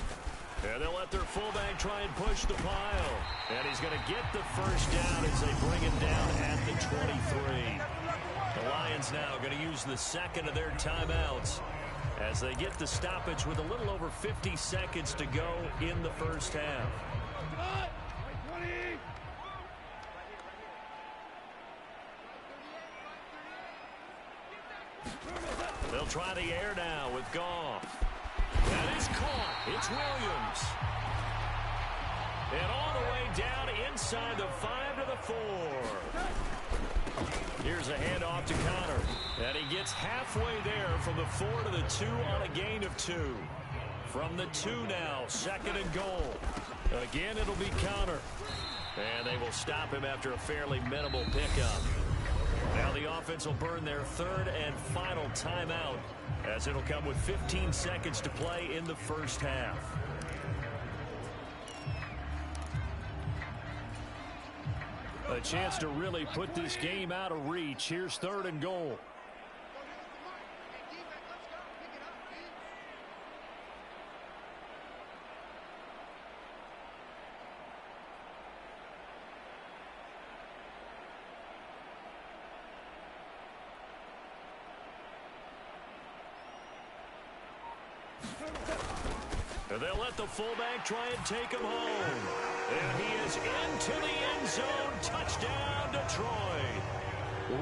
And they'll let their fullback try and push the pile. And he's going to get the first down as they bring him down at the 23. The Lions now going to use the second of their timeouts as they get the stoppage with a little over 50 seconds to go in the first half. They'll try the air now with Goff. That is caught. It's Williams. And all the way down inside the 5 to the 4. Here's a handoff to Connor. And he gets halfway there from the 4 to the 2 on a gain of 2. From the 2 now, second and goal. Again, it'll be Connor. And they will stop him after a fairly minimal pickup. Now the offense will burn their third and final timeout as it'll come with 15 seconds to play in the first half. A chance to really put this game out of reach. Here's third and goal. They'll let the fullback try and take him home. And he is into the end zone. Touchdown, Detroit.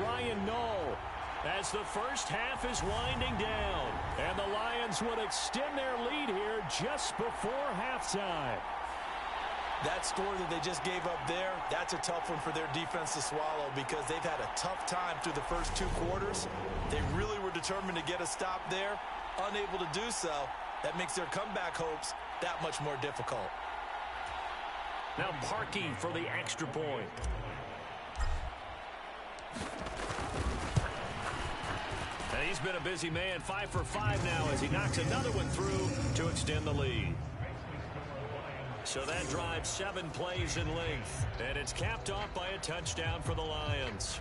Ryan Knoll, as the first half is winding down. And the Lions would extend their lead here just before halftime. That score that they just gave up there, that's a tough one for their defense to swallow because they've had a tough time through the first 2 quarters. They really were determined to get a stop there. Unable to do so. That makes their comeback hopes that much more difficult. Now Parkey for the extra point. And he's been a busy man, 5 for 5 now as he knocks another one through to extend the lead. So that drives 7 plays in length, and it's capped off by a touchdown for the Lions.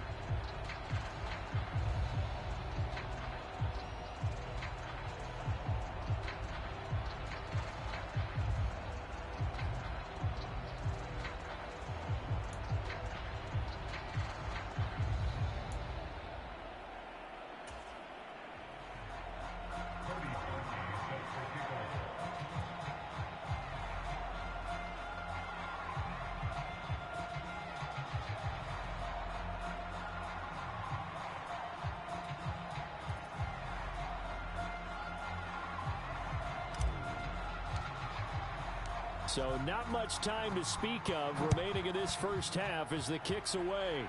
So not much time to speak of remaining in this first half as the kick's away.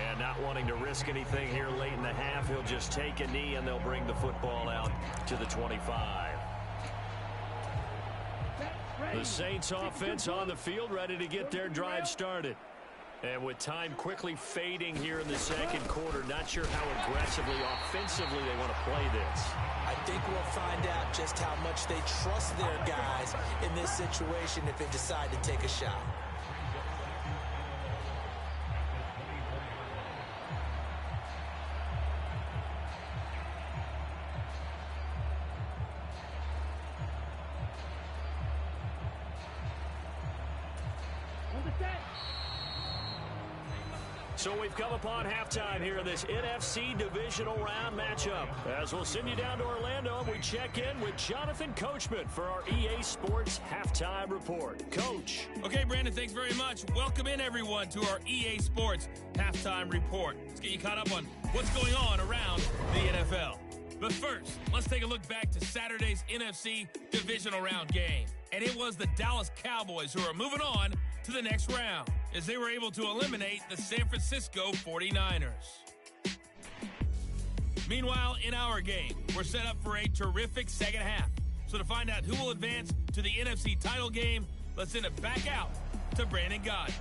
And not wanting to risk anything here late in the half, he'll just take a knee and they'll bring the football out to the 25. The Saints offense on the field ready to get their drive started. And with time quickly fading here in the second quarter, not sure how aggressively, offensively they want to play this. I think we'll find out just how much they trust their guys in this situation if they decide to take a shot. So we've come upon halftime here in this NFC divisional round matchup. As we'll send you down to Orlando, and we check in with Jonathan Coachman for our EA Sports Halftime Report. Coach. Okay, Brandon, thanks very much. Welcome in, everyone, to our EA Sports Halftime Report. Let's get you caught up on what's going on around the NFL. But first, let's take a look back to Saturday's NFC divisional round game. And it was the Dallas Cowboys who are moving on to the next round as they were able to eliminate the San Francisco 49ers. Meanwhile, in our game, we're set up for a terrific second half. So to find out who will advance to the NFC title game, let's send it back out to Brandon Gott.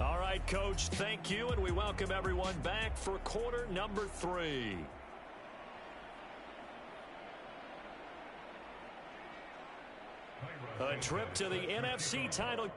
All right, Coach, thank you, and we welcome everyone back for quarter number 3. A trip to the NFC title.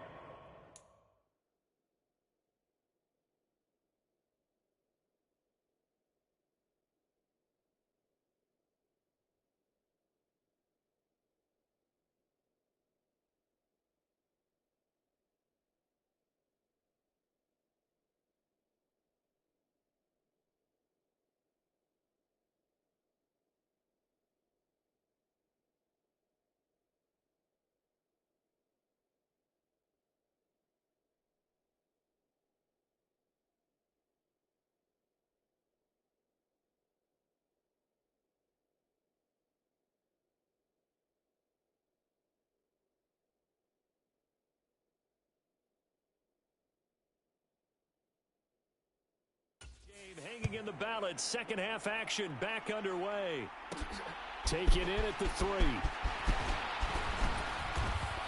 Hanging in the balance, second half action back underway. Taken in at the 3.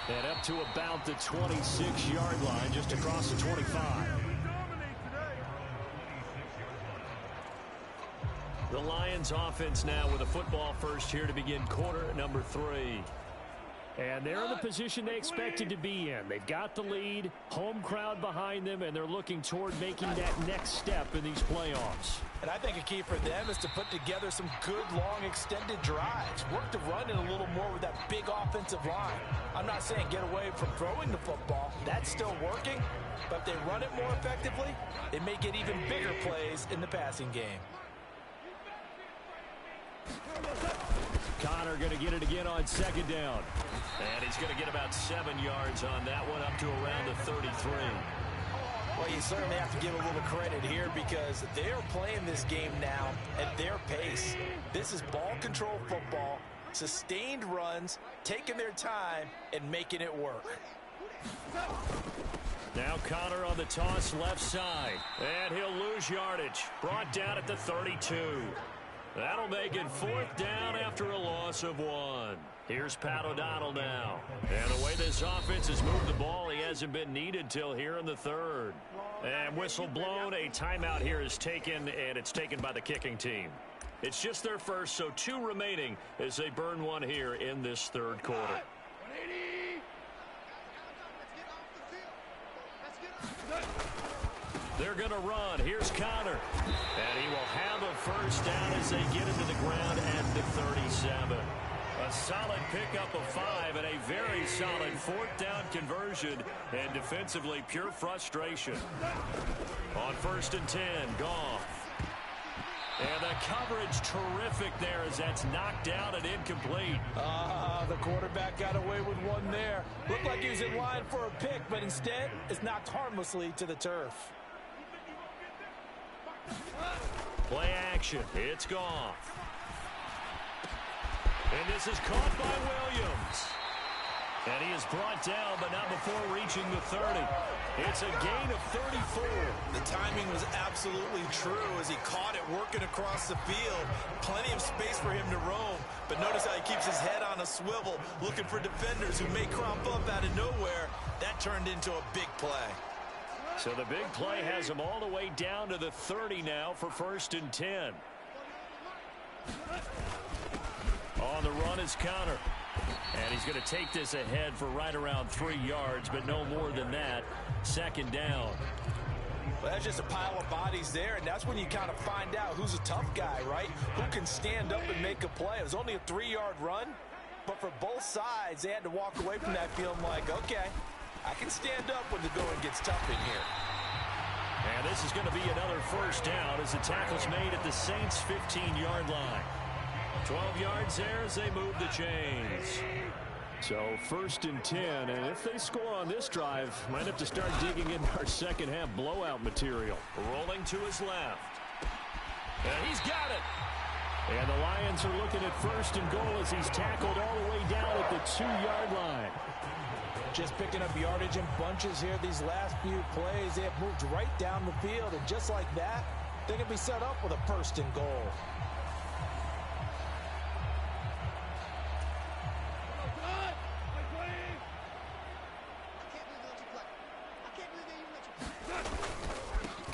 And up to about the 26-yard line, just across the 25. The Lions offense now with a football first here to begin quarter number 3. And they're in the position they expected to be in. They've got the lead, home crowd behind them, and they're looking toward making that next step in these playoffs. And I think a key for them is to put together some good, long, extended drives. Work the run in a little more with that big offensive line. I'm not saying get away from throwing the football. That's still working. But if they run it more effectively, they may get even bigger plays in the passing game. Connor going to get it again on second down. And he's going to get about 7 yards on that one, up to around the 33. Well, you certainly have to give a little credit here because they're playing this game now at their pace. This is ball control football, sustained runs, taking their time, and making it work. Now Connor on the toss left side. And he'll lose yardage. Brought down at the 32. That'll make it 4th down after a loss of 1. Here's Pat O'Donnell now. And the way this offense has moved the ball, he hasn't been needed till here in the 3rd. And whistle blown, a timeout here is taken, and it's taken by the kicking team. It's just their first, so 2 remaining as they burn one here in this 3rd quarter. They're going to run. Here's Connor. And he will have a first down as they get into the ground at the 37. A solid pickup of 5 and a very solid 4th down conversion. And defensively, pure frustration. On 1st and 10, Goff. And the coverage terrific there as that's knocked down and incomplete. The quarterback got away with one there. Looked like he was in line for a pick, but instead it's knocked harmlessly to the turf. Play action. It's Goff. And this is caught by Williams. And he is brought down, but not before reaching the 30. It's a gain of 34. The timing was absolutely true as he caught it working across the field. Plenty of space for him to roam. But notice how he keeps his head on a swivel, looking for defenders who may crop up out of nowhere. That turned into a big play. So the big play has him all the way down to the 30 now for 1st and 10. On the run is Connor. And he's going to take this ahead for right around 3 yards, but no more than that. 2nd down. Well, that's just a pile of bodies there, and that's when you kind of find out who's a tough guy, right? Who can stand up and make a play. It was only a 3-yard run, but for both sides, they had to walk away from that feeling like, okay, I can stand up when the going gets tough in here. And And this is going to be another first down as the tackle's made at the Saints' 15-yard line. 12 yards there as they move the chains. So 1st and 10, and if they score on this drive, might have to start digging into our second half blowout material. Rolling to his left. And he's got it. And the Lions are looking at 1st and goal as he's tackled all the way down at the 2-yard line. Just picking up yardage in bunches here these last few plays. They have moved right down the field, and just like that, they can be set up with a 1st and goal.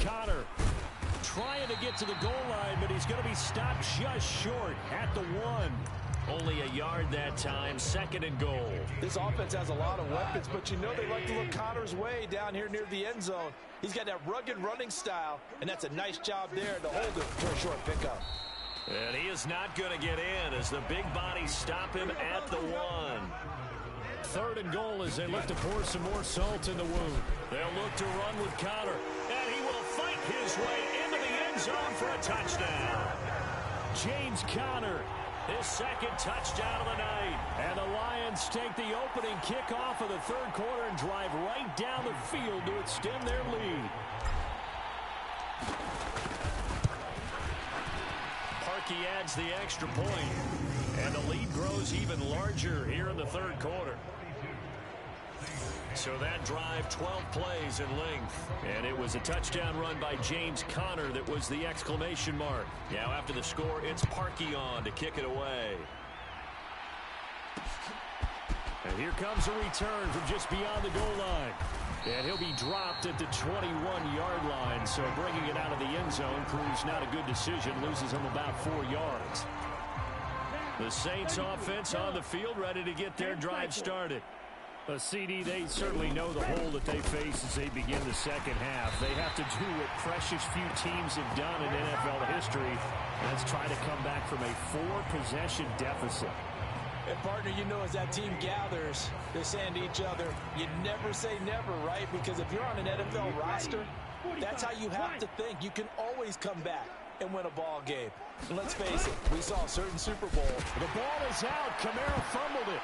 Connor trying to get to the goal line, but he's going to be stopped just short at the 1. Only a yard that time, 2nd and goal. This offense has a lot of weapons, but you know they like to look Connor's way down here near the end zone. He's got that rugged running style, and that's a nice job there to hold it to a short pickup. And he is not going to get in as the big bodies stop him at the 1. 3rd and goal as they look to pour some more salt in the wound. They'll look to run with Connor, and he will fight his way into the end zone for a touchdown. James Conner, his 2nd touchdown of the night. And the Lions take the opening kickoff of the 3rd quarter and drive right down the field to extend their lead. Parkey adds the extra point, and the lead grows even larger here in the 3rd quarter. So that drive, 12 plays in length. And it was a touchdown run by James Conner that was the exclamation mark. Now after the score, it's Parkey on to kick it away. And here comes a return from just beyond the goal line. And he'll be dropped at the 21-yard line. So bringing it out of the end zone proves not a good decision. Loses him about 4 yards. The Saints offense on the field ready to get their drive started. CD, they certainly know the hole that they face as they begin the second half. They have to do what precious few teams have done in NFL history. That's try to come back from a 4-possession deficit. And, partner, you know as that team gathers, they're saying to each other, you never say never, right? Because if you're on an NFL roster, that's how you have to think. You can always come back and win a ball game. And let's face it, we saw a certain Super Bowl. The ball is out. Kamara fumbled it.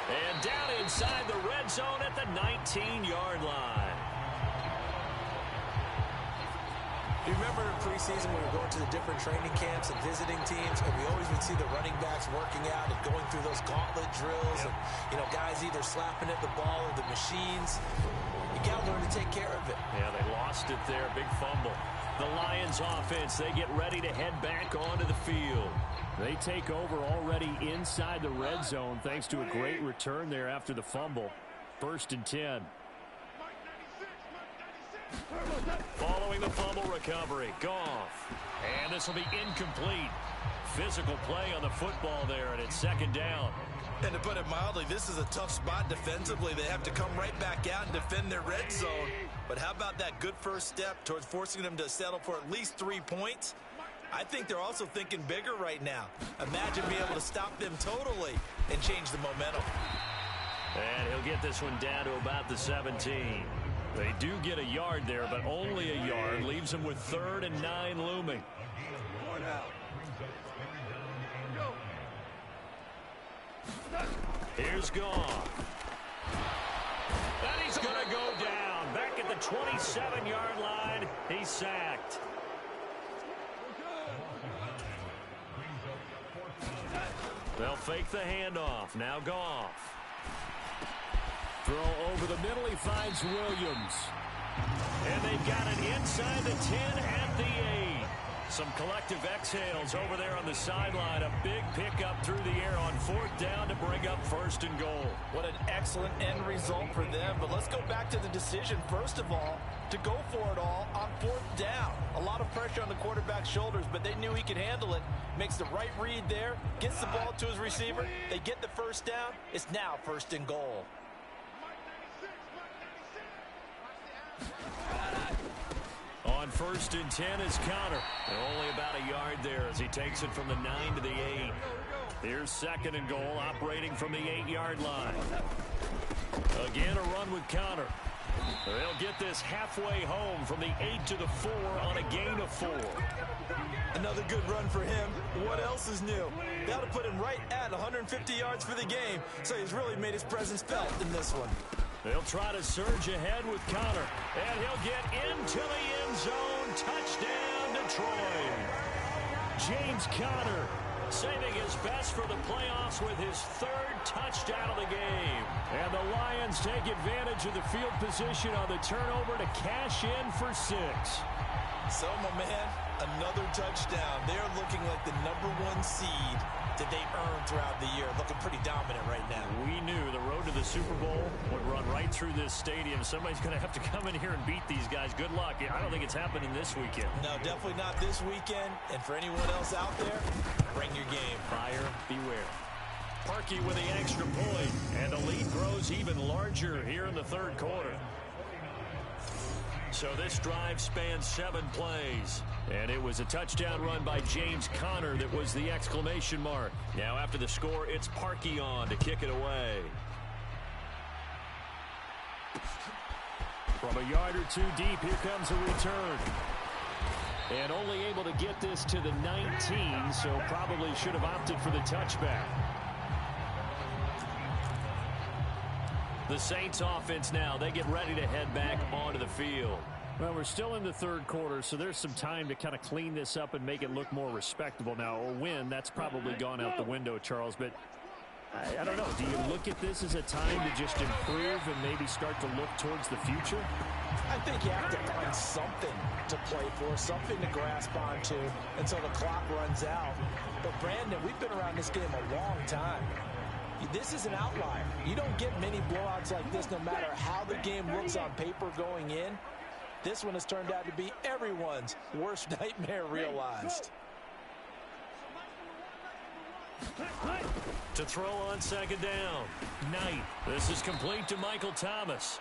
And down inside the red zone at the 19-yard line. Do you remember in preseason when we were going to the different training camps and visiting teams, and we always would see the running backs working out and going through those gauntlet drills, and, you know, guys either slapping at the ball or the machines. You got to learn to take care of it. Yeah, they lost it there. Big fumble. The Lions offense, they get ready to head back onto the field. They take over already inside the red zone thanks to a great return there after the fumble. 1st and 10. Following the fumble recovery, Goff. And this will be incomplete. Physical play on the football there, and it's 2nd down. And to put it mildly, this is a tough spot defensively. They have to come right back out and defend their red zone. But how about that good first step towards forcing them to settle for at least 3 points? I think they're also thinking bigger right now. Imagine being able to stop them totally and change the momentum. And he'll get this one down to about the 17. They do get a yard there, but only a yard. Leaves them with 3rd and 9 looming. Here's Goff. And he's going to go down. Back at the 27-yard line. He's sacked. They'll fake the handoff. Now Goff. Throw over the middle. He finds Williams. And they've got it inside the 10 at the 8. Some collective exhales over there on the sideline. A big pickup through the air on 4th down to bring up 1st and goal. What an excellent end result for them. But let's go back to the decision, first of all, to go for it all on 4th down. A lot of pressure on the quarterback's shoulders, but they knew he could handle it. Makes the right read there, gets the ball to his receiver. They get the 1st down. It's now 1st and goal. On 1st and 10 is Conner. And only about a yard there as he takes it from the 9 to the 8. Here's 2nd and goal, operating from the 8-yard line. Again, a run with Conner. They'll get this halfway home from the 8 to the 4 on a gain of 4. Another good run for him. What else is new? That'll put him right at 150 yards for the game, so he's really made his presence felt in this one. They'll try to surge ahead with Connor, and he'll get into the end zone. Touchdown, Detroit. James Conner saving his best for the playoffs with his 3rd touchdown of the game. And the Lions take advantage of the field position on the turnover to cash in for 6. So, my man, another touchdown. They're looking like the #1 seed that they earned throughout the year. Looking pretty dominant right now. We knew the road to the Super Bowl would run right through this stadium. Somebody's going to have to come in here and beat these guys. Good luck. I don't think it's happening this weekend. No, definitely not this weekend. And for anyone else out there, bring your game. Buyer beware. Parkey with the extra point. And the lead grows even larger here in the 3rd quarter. So this drive spans 7 plays. And it was a touchdown run by James Conner that was the exclamation mark. Now after the score, it's Parkey on to kick it away. From a yard or 2 deep, here comes a return. And only able to get this to the 19, so probably should have opted for the touchback. The Saints offense now, they get ready to head back onto the field. Well, we're still in the 3rd quarter, so there's some time to kind of clean this up and make it look more respectable. Now, a win, that's probably gone out the window, Charles, but I don't know. Do you look at this as a time to just improve and maybe start to look towards the future? I think you have to find something to play for, something to grasp onto until the clock runs out. But, Brandon, we've been around this game a long time. This is an outlier. You don't get many blowouts like this no matter how the game looks on paper going in. This one has turned out to be everyone's worst nightmare realized. To throw on 2nd down. Knight. This is complete to Michael Thomas.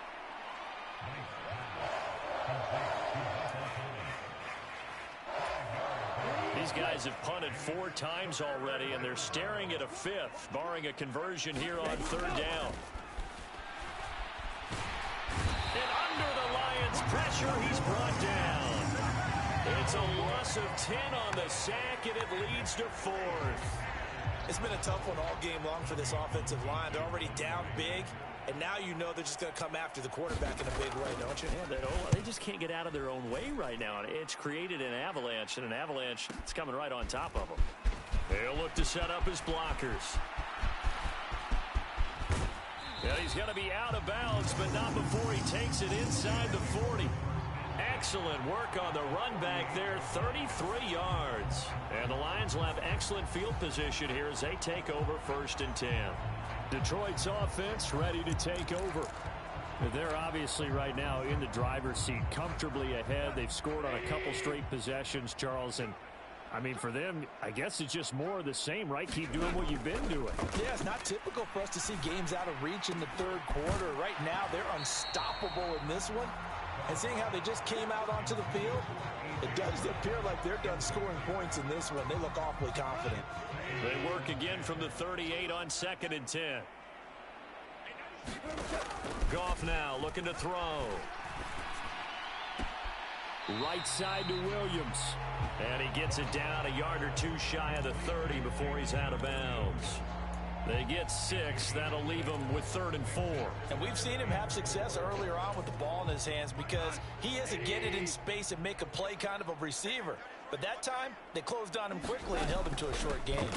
These guys have punted 4 times already, and they're staring at a 5th, barring a conversion here on 3rd down. And under the Lions' pressure, he's brought down. It's a loss of 10 on the sack, and it leads to 4th. It's been a tough one all game long for this offensive line. They're already down big, and now you know they're just going to come after the quarterback in a big way, don't you? Yeah, they just can't get out of their own way right now. It's created an avalanche, and an avalanche is coming right on top of them. They'll look to set up his blockers. Yeah, he's going to be out of bounds, but not before he takes it inside the 40. Excellent work on the run back there, 33 yards. And the Lions will have excellent field position here as they take over 1st and 10. Detroit's offense ready to take over. They're obviously right now in the driver's seat, comfortably ahead. They've scored on a couple straight possessions, Charles, and I mean, for them, I guess it's just more of the same, right? Keep doing what you've been doing. Yeah, it's not typical for us to see games out of reach in the 3rd quarter. Right now, they're unstoppable in this one. And seeing how they just came out onto the field, it does appear like they're done scoring points in this one. They look awfully confident. They work again from the 38 on 2nd and 10. Goff now looking to throw. Right side to Williams. And he gets it down a yard or 2 shy of the 30 before he's out of bounds. They get 6. That'll leave him with 3rd and 4. And we've seen him have success earlier on with the ball in his hands because he is a get it in space and make a play kind of a receiver. But that time, they closed on him quickly and held him to a short gain.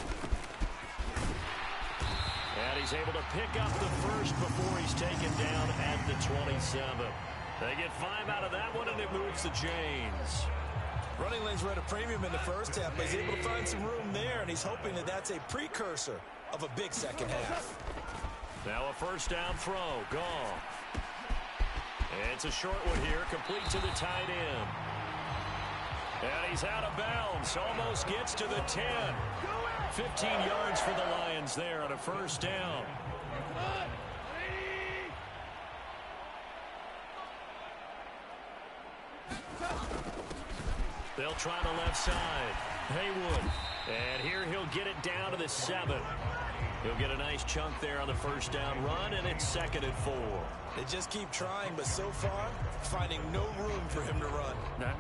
And he's able to pick up the 1st before he's taken down at the 27. They get 5 out of that one, and it moves the chains. Running lanes were at a premium in the first half, but he's able to find some room there, and he's hoping that that's a precursor of a big second half. Now a 1st down throw. Goff. It's a short one here, complete to the tight end. And he's out of bounds, almost gets to the 10. 15 yards for the Lions there on a 1st down. They'll try the left side. Haywood. And here he'll get it down to the 7. He'll get a nice chunk there on the first down run, and it's 2nd and 4. They just keep trying, but so far, finding no room for him to run.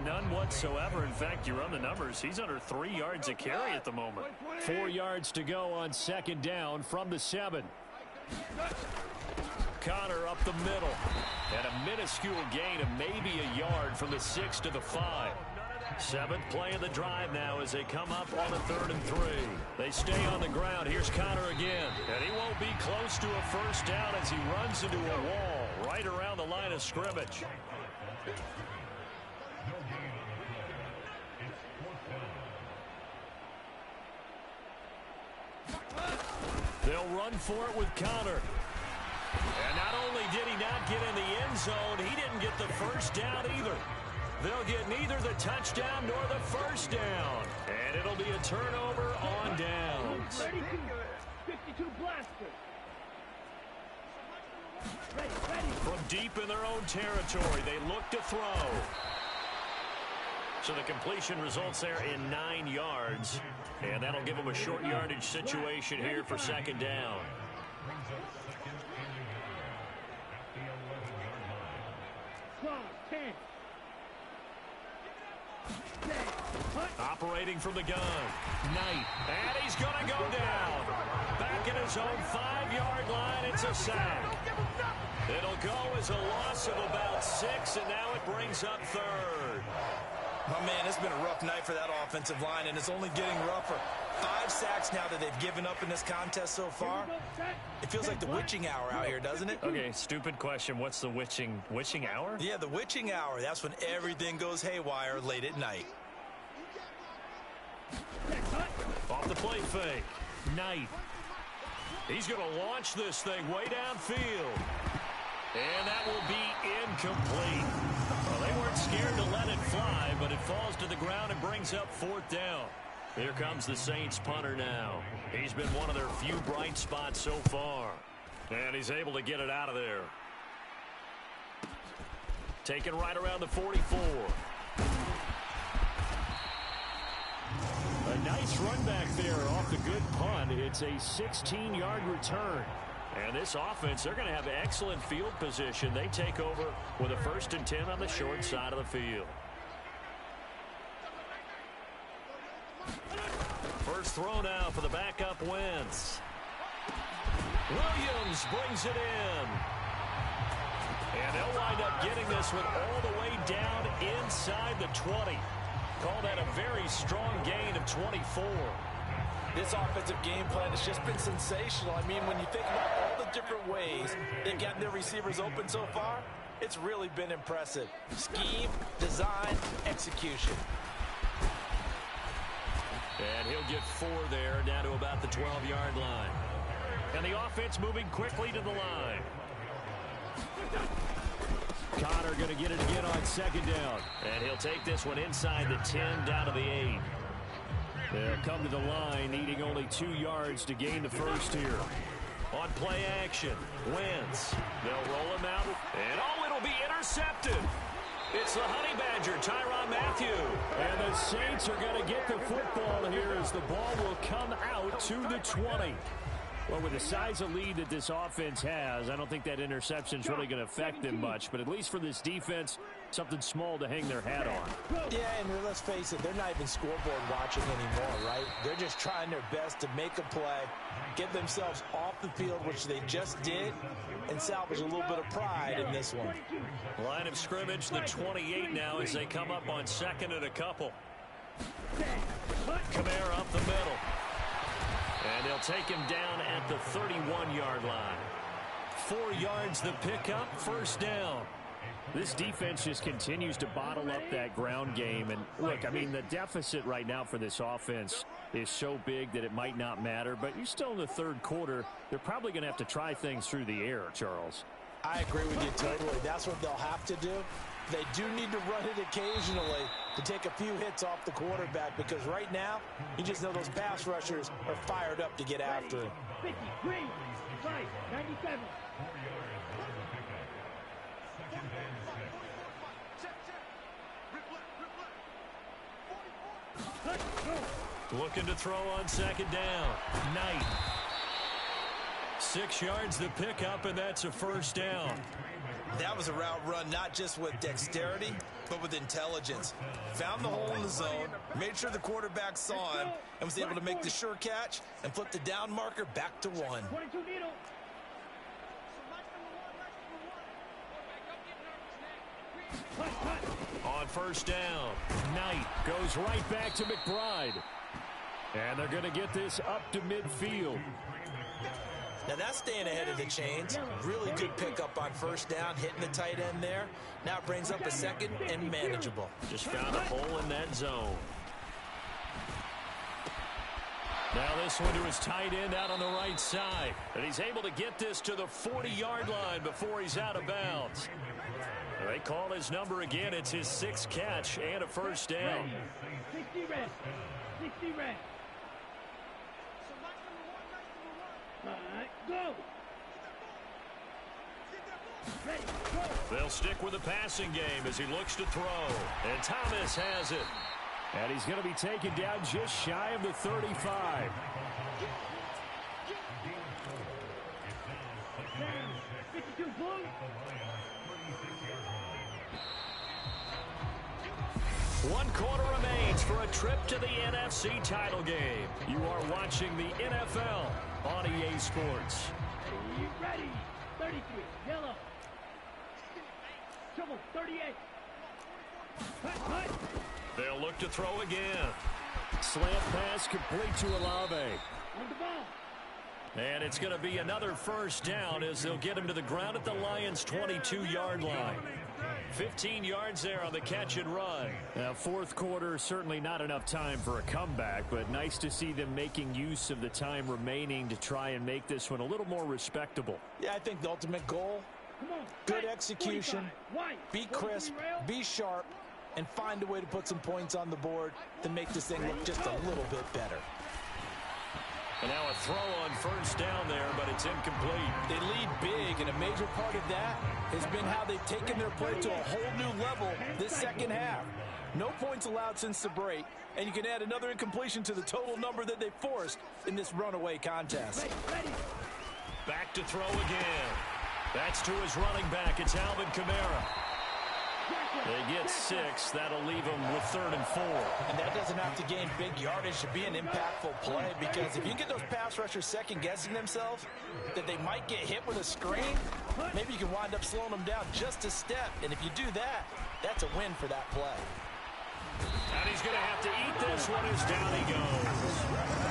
None whatsoever. In fact, you run the numbers. He's under 3 yards a carry at the moment. 4 yards to go on 2nd down from the 7. Connor up the middle. And a minuscule gain of maybe a yard from the 6 to the 5. 7th play of the drive now as they come up on a 3rd and 3. They stay on the ground. Here's Connor again. And he won't be close to a first down as he runs into a wall right around the line of scrimmage. They'll run for it with Connor. And not only did he not get in the end zone, he didn't get the first down either. They'll get neither the touchdown nor the first down. And it'll be a turnover on downs. 52 blaster. From deep in their own territory, they look to throw. So the completion results there in 9 yards. And that'll give them a short yardage situation here for 2nd down. Operating from the gun. Knight. And he's going to go down. Back at his own 5-yard line. It's a sack. It'll go as a loss of about 6, and now it brings up 3rd. My man, it's been a rough night for that offensive line, and it's only getting rougher. 5 sacks now that they've given up in this contest so far. It feels like the witching hour out here, doesn't it? Okay, stupid question. What's the witching hour? Yeah, the witching hour. That's when everything goes haywire late at night. Off the play fake. Knight. He's going to launch this thing way downfield. And that will be incomplete. Well, they weren't scared to let it fly, but it falls to the ground and brings up 4th down. Here comes the Saints punter now. He's been one of their few bright spots so far. And he's able to get it out of there. Taken right around the 44. A nice run back there off the good punt. It's a 16-yard return. And this offense, they're going to have excellent field position. They take over with a 1st and 10 on the short side of the field. First throw now for the backup Wentz. Williams brings it in. And they'll wind up getting this one all the way down inside the 20. Call that a very strong gain of 24. This offensive game plan has just been sensational. I mean, when you think about all the different ways they've gotten their receivers open so far, it's really been impressive. Scheme, design, execution. And he'll get 4 there, down to about the 12-yard line. And the offense moving quickly to the line. Connor going to get it again on 2nd down. And he'll take this one inside the 10, down to the 8. They'll come to the line, needing only 2 yards to gain the first here. On play action, Wentz. They'll roll him out, and it'll be intercepted. It's the Honey Badger, Tyrann Mathieu. And the Saints are going to get the football here as the ball will come out to the 20. Well, with the size of lead that this offense has, I don't think that interception is really going to affect them much. But at least for this defense, something small to hang their hat on. Yeah, and let's face it, they're not even scoreboard watching anymore, right? They're just trying their best to make a play, get themselves off the field, which they just did, and salvage a little bit of pride in this one. Line of scrimmage, the 28 now as they come up on 2nd and a couple. Kamara up the middle. And they'll take him down at the 31-yard line. 4 yards the pickup, first down. This defense just continues to bottle up that ground game. And look, I mean, the deficit right now for this offense is so big that it might not matter. But you're still in the 3rd quarter. They're probably going to have to try things through the air, Charles. I agree with you totally. That's what they'll have to do. They do need to run it occasionally to take a few hits off the quarterback, because right now, you just know those pass rushers are fired up to get after him. 50, green, right, 97. Looking to throw on 2nd down. Knight. 6 yards the pickup, and that's a first down. That was a route run not just with dexterity, but with intelligence. Found the hole in the zone, made sure the quarterback saw him, and was able to make the sure catch and flip the down marker back to 1. On first down, Knight goes right back to McBride. And they're going to get this up to midfield. Now that's staying ahead of the chains. Really good pickup on first down, hitting the tight end there. Now it brings up a second and manageable. Just found a hole in that zone. Now this one to his tight end out on the right side. And he's able to get this to the 40-yard line before he's out of bounds. They call his number again. It's his 6th catch and a first down. 60 red. 60 red. All right, go. Ready, go. They'll stick with the passing game as he looks to throw. And Thomas has it. And he's going to be taken down just shy of the 35. One quarter remains for a trip to the NFC title game. You are watching the NFL on EA Sports. Are you ready? 33, yellow. Trouble, 38. Cut. They'll look to throw again. Slant pass complete to Olave. On the ball. And it's going to be another first down as they'll get him to the ground at the Lions' 22-yard line. 15 yards there on the catch and run. Now, fourth quarter, certainly not enough time for a comeback, but nice to see them making use of the time remaining to try and make this one a little more respectable. Yeah, I think the ultimate goal, good execution, be crisp, be sharp, and find a way to put some points on the board to make this thing look just a little bit better. And now a throw on first down there, but it's incomplete. They lead big, and a major part of that has been how they've taken their play to a whole new level this second half. No points allowed since the break, and you can add another incompletion to the total number that they forced in this runaway contest. Back to throw again. That's to his running back. It's Alvin Kamara. They get 6. That'll leave them with 3rd and 4. And that doesn't have to gain big yardage to be an impactful play, because if you get those pass rushers second-guessing themselves that they might get hit with a screen, maybe you can wind up slowing them down just a step. And if you do that, that's a win for that play. And he's going to have to eat this one as down he goes.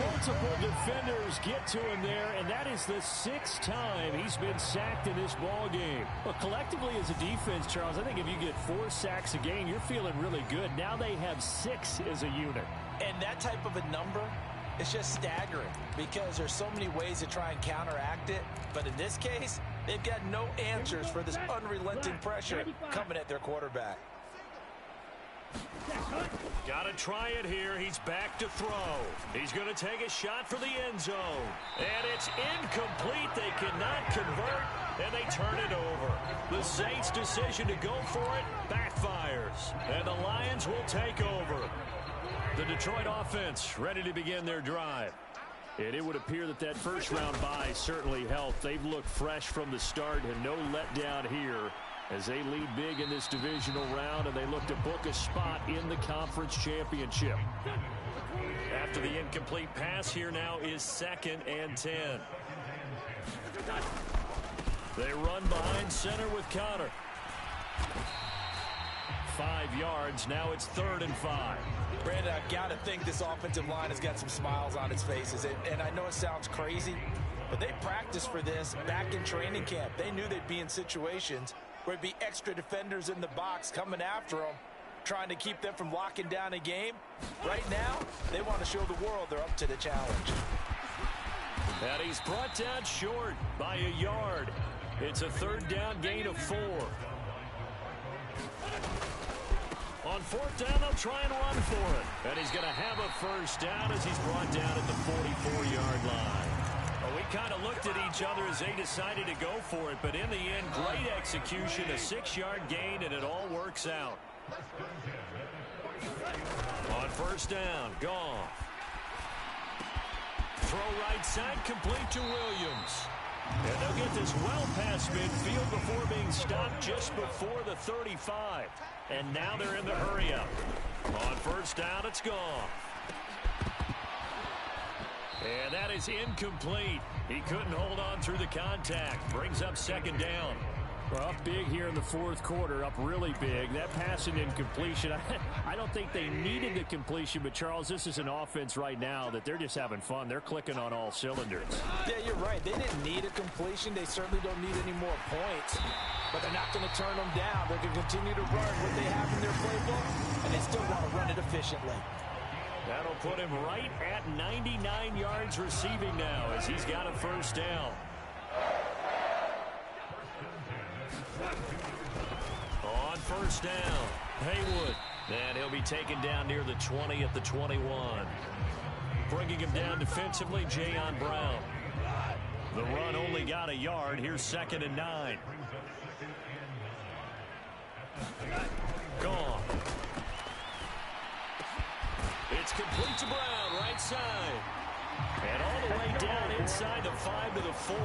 Multiple defenders get to him there, and that is the 6th time he's been sacked in this ball game. Well, collectively as a defense, Charles, I think if you get 4 sacks a game, you're feeling really good. Now they have 6 as a unit. And that type of a number is just staggering, because there's so many ways to try and counteract it. But in this case, they've got no answers for this unrelenting pressure coming at their quarterback. Got to try it here. He's back to throw. He's going to take a shot for the end zone. And it's incomplete. They cannot convert, and they turn it over. The Saints' decision to go for it backfires. And the Lions will take over. The Detroit offense ready to begin their drive. And it would appear that that first-round bye certainly helped. They've looked fresh from the start and no letdown here as they lead big in this divisional round, and they look to book a spot in the conference championship. After the incomplete pass, here now is 2nd and 10. They run behind center with Connor. 5 yards. Now it's 3rd and 5. Brandon, I've got to think this offensive line has got some smiles on its faces. And I know it sounds crazy, but they practiced for this back in training camp. They knew they'd be in situations where it'd be extra defenders in the box coming after them, trying to keep them from locking down a game. Right now, they want to show the world they're up to the challenge. And he's brought down short by a yard. It's a 3rd down gain of 4. On 4th down, they'll try and run for it. And he's going to have a first down as he's brought down at the 44-yard line. Well, we kind of looked at each other as they decided to go for it, but in the end, great execution, a 6-yard gain, and it all works out. On 1st down, Goff. Throw right side, complete to Williams. And they'll get this well past midfield before being stopped just before the 35. And now they're in the hurry-up. On first down, it's gone. And that is incomplete. He couldn't hold on through the contact. Brings up second down. Well, up big here in the fourth quarter, up really big. That pass and incompletion, I don't think they needed the completion, but Charles, this is an offense right now that they're just having fun. They're clicking on all cylinders. Yeah, you're right. They didn't need a completion. They certainly don't need any more points, but they're not going to turn them down. They're going to continue to run what they have in their playbook, and they still want to run it efficiently. That'll put him right at 99 yards receiving now as he's got a first down. On first down, Haywood. And he'll be taken down near the 20 at the 21. Bringing him down defensively, Jayon Brown. The run only got a yard. Here's 2nd and 9. Gone. It's complete to Brown, right side. And all the way down inside the 5 to the 4.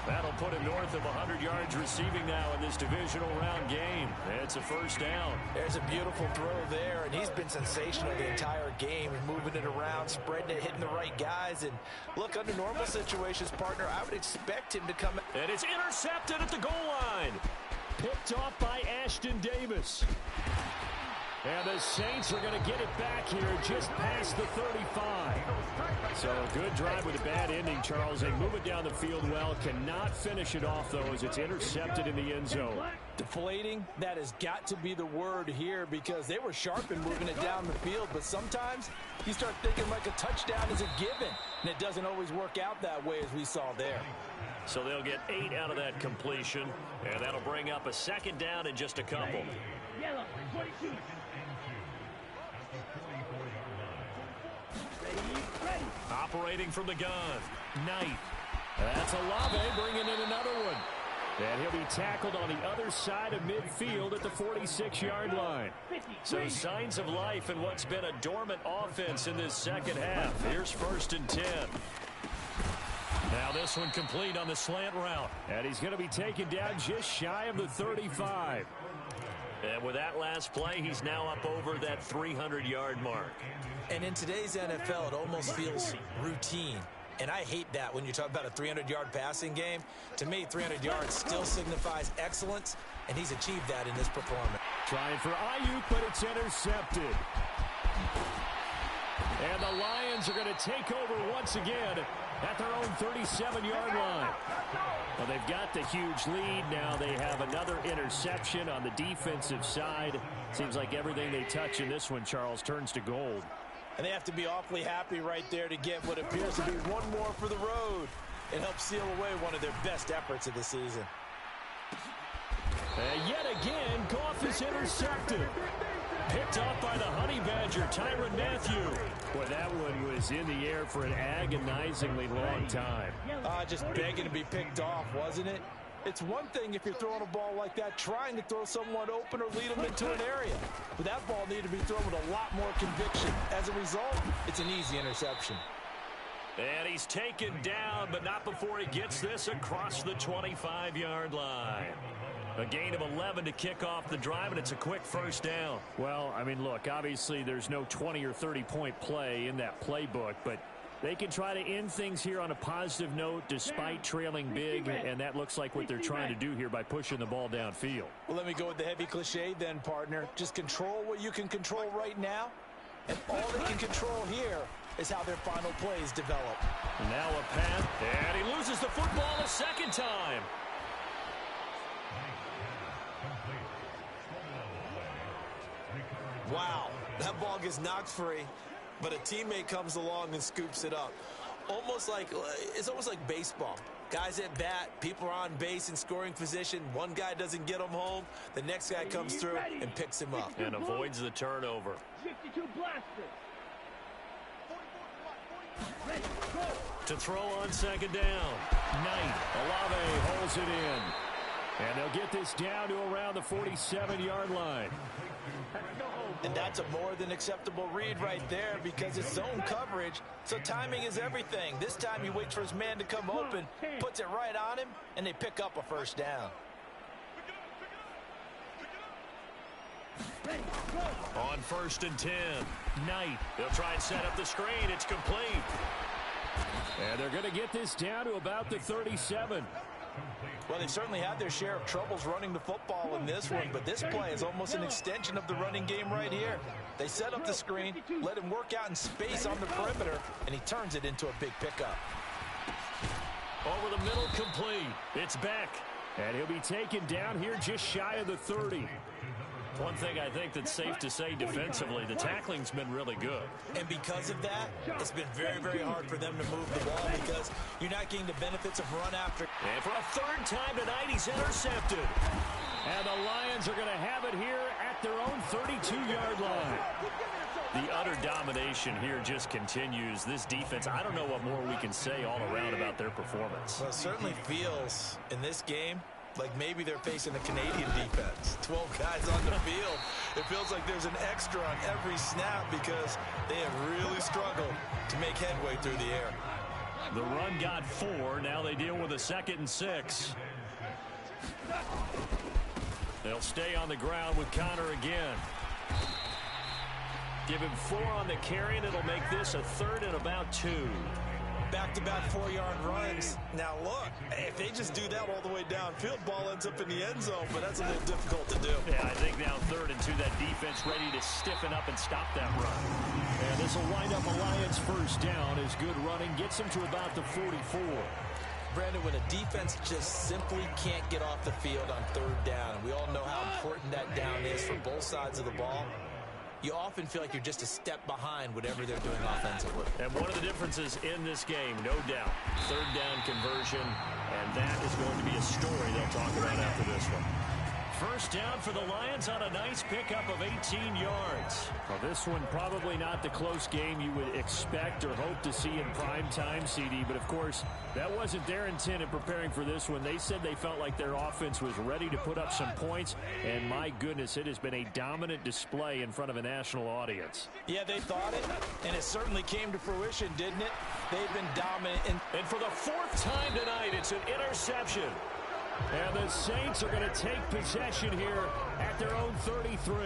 That'll put him north of 100 yards receiving now in this divisional round game. It's a first down. There's a beautiful throw there, and he's been sensational the entire game, moving it around, spreading it, hitting the right guys. And look, under normal situations, partner, I would expect him to come. And it's intercepted at the goal line. Picked off by Ashton Davis. And the Saints are going to get it back here just past the 35. So a good drive with a bad ending, Charles. They move it down the field well. Cannot finish it off, though, as it's intercepted in the end zone. Deflating, that has got to be the word here because they were sharp in moving it down the field. But sometimes you start thinking like a touchdown is a given, and it doesn't always work out that way as we saw there. So they'll get 8 out of that completion, and that'll bring up a second down in just a couple. Yellow, 22. Operating from the gun, Knight. That's Olave bringing in another one. And he'll be tackled on the other side of midfield at the 46-yard line. So signs of life in what's been a dormant offense in this second half. Here's 1st and 10. Now this one complete on the slant route. And he's going to be taken down just shy of the 35. And with that last play, he's now up over that 300-yard mark. And in today's NFL, it almost feels routine. And I hate that when you talk about a 300-yard passing game. To me, 300 yards still signifies excellence, and he's achieved that in this performance. Trying for Ayuk, but it's intercepted. And the Lions are going to take over once again at their own 37-yard line. Well, they've got the huge lead. Now they have another interception on the defensive side. Seems like everything they touch in this one, Charles, turns to gold. And they have to be awfully happy right there to get what appears to be one more for the road. It helps seal away one of their best efforts of the season. And yet again, Goff is intercepted. Picked off by the Honey Badger, Tyrann Mathieu. Boy, that one was in the air for an agonizingly long time. Just begging to be picked off, wasn't it? It's one thing if you're throwing a ball like that, trying to throw someone open or lead them into an area. But that ball needed to be thrown with a lot more conviction. As a result, it's an easy interception. And he's taken down, but not before he gets this across the 25-yard line. A gain of 11 to kick off the drive, and it's a quick first down. Well, I mean, look, obviously there's no 20 or 30-point play in that playbook, but they can try to end things here on a positive note despite trailing big, and that looks like what they're trying to do here by pushing the ball downfield. Well, let me go with the heavy cliche then, partner. Just control what you can control right now, and all they can control here is how their final plays develop. Now a pass, and he loses the football a second time. Wow, that ball gets knocked free, but a teammate comes along and scoops it up. It's almost like baseball. Guys at bat, people are on base in scoring position. One guy doesn't get him home. The next guy comes through and picks him up. And avoids the turnover. 62 blaster. To throw on second down. Knight, Olave holds it in. And they'll get this down to around the 47-yard line. And that's a more than acceptable read right there because it's zone coverage, so timing is everything. This time he waits for his man to come open, puts it right on him, and they pick up a first down. On 1st and 10, Knight. They'll try and set up the screen. It's complete. And they're going to get this down to about the 37. Well, they certainly had their share of troubles running the football in this one, but this play is almost an extension of the running game right here. They set up the screen, let him work out in space on the perimeter, and he turns it into a big pickup. Over the middle, complete. It's Beck. And he'll be taken down here just shy of the 30. One thing I think that's safe to say defensively, the tackling's been really good. And because of that, it's been very, very hard for them to move the ball because you're not getting the benefits of run after. And for a third time tonight, he's intercepted. And the Lions are going to have it here at their own 32-yard line. The utter domination here just continues. This defense, I don't know what more we can say all around about their performance. Well, it certainly feels in this game like maybe they're facing a Canadian defense. 12 guys on the field. It feels like there's an extra on every snap because they have really struggled to make headway through the air. The run got 4. Now they deal with a 2nd and 6. They'll stay on the ground with Connor again. Give him 4 on the carry, and it'll make this a 3rd and about 2. Back-to-back 4-yard runs. Now look, if they just do that all the way downfield, ball ends up in the end zone, but that's a little difficult to do. Yeah, I think now 3rd and 2, that defense ready to stiffen up and stop that run. And this will wind up a Lions first down as good running gets them to about the 44. Brandon, when a defense just simply can't get off the field on 3rd down, and we all know how important that down is for both sides of the ball, you often feel like you're just a step behind whatever they're doing offensively. And one of the differences in this game, no doubt, 3rd down conversion, and that is going to be a story they'll talk about after this one. First down for the Lions on a nice pickup of 18 yards. Well, this one probably not the close game you would expect or hope to see in prime time, CD, but of course, that wasn't their intent in preparing for this one. They said they felt like their offense was ready to put up some points, and my goodness, it has been a dominant display in front of a national audience. Yeah, they thought it, and it certainly came to fruition, didn't it? They've been dominant. And for the 4th time tonight, it's an interception. And the Saints are going to take possession here at their own 33.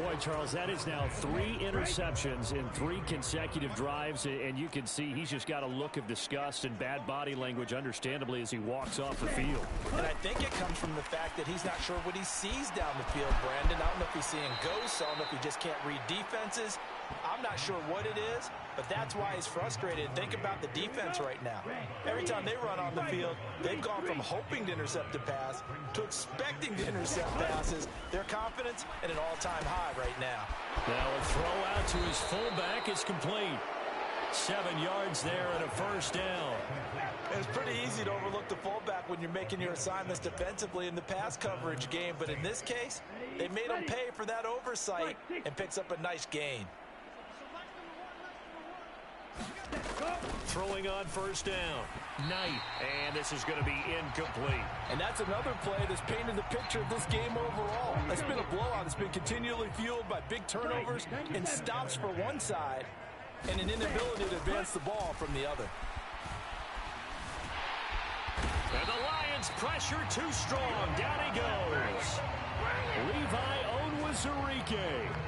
Boy, Charles, that is now 3 interceptions in 3 consecutive drives, and you can see he's just got a look of disgust and bad body language, understandably, as he walks off the field. And I think it comes from the fact that he's not sure what he sees down the field, Brandon. I don't know if he's seeing ghosts. I don't know if he just can't read defenses. I'm not sure what it is, but that's why he's frustrated. Think about the defense right now. Every time they run on the field, they've gone from hoping to intercept a pass to expecting to intercept passes. Their confidence at an all-time high right now. Now a throw out to his fullback is complete. 7 yards there and a first down. It's pretty easy to overlook the fullback when you're making your assignments defensively in the pass coverage game, but in this case, they made him pay for that oversight and picks up a nice gain. Throwing on first down. Knight. And this is going to be incomplete. And that's another play that's painted the picture of this game overall. It's been a blowout. It's been continually fueled by big turnovers and stops for one side and an inability to advance the ball from the other. And the Lions pressure too strong. Down he goes. Levi Onwuzurike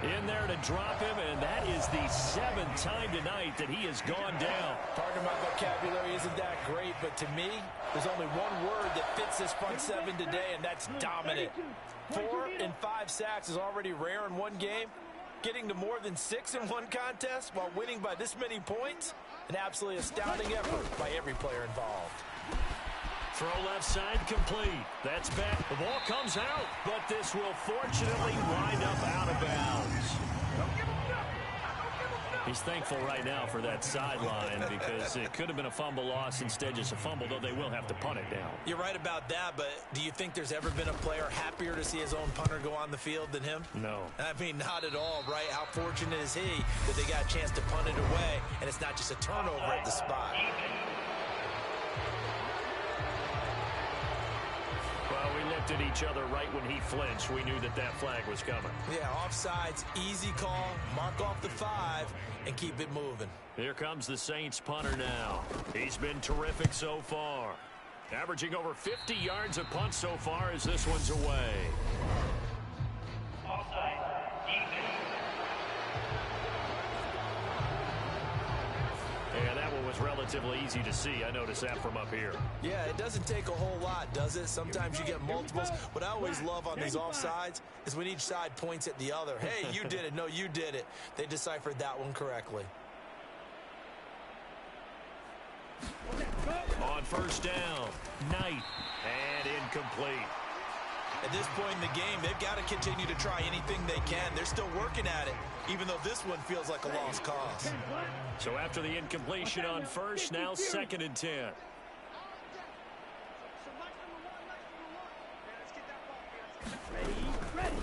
in there to drop him, and that is the 7th time tonight that he has gone down. Pardon my vocabulary isn't that great, but to me, there's only one word that fits this front 7 today, and that's dominant. 4 and 5 sacks is already rare in one game. Getting to more than 6 in one contest while winning by this many points, an absolutely astounding effort by every player involved. Throw left side complete. That's back. The ball comes out, but this will fortunately wind up out of bounds. He's thankful right now for that sideline because it could have been a fumble loss, instead just a fumble, though they will have to punt it down. You're right about that, but do you think there's ever been a player happier to see his own punter go on the field than him? No. I mean, not at all, right? How fortunate is he that they got a chance to punt it away, and it's not just a turnover at the spot. Well, we let looked at each other right when he flinched. We knew that that flag was coming. Yeah, offsides, easy call. Mark off the 5 and keep it moving. Here comes the Saints punter now. He's been terrific so far. Averaging over 50 yards a punt so far as this one's away. Yeah, that one was relatively easy to see. I noticed that from up here. Yeah, it doesn't take a whole lot, does it? Sometimes you get multiples. What I always love on these offsides is when each side points at the other. Hey, you did it. No, you did it. They deciphered that one correctly. On first down, Knight, and incomplete. At this point in the game, they've got to continue to try anything they can. They're still working at it, even though this one feels like a lost cause. So after the incompletion on first, now 2nd and 10.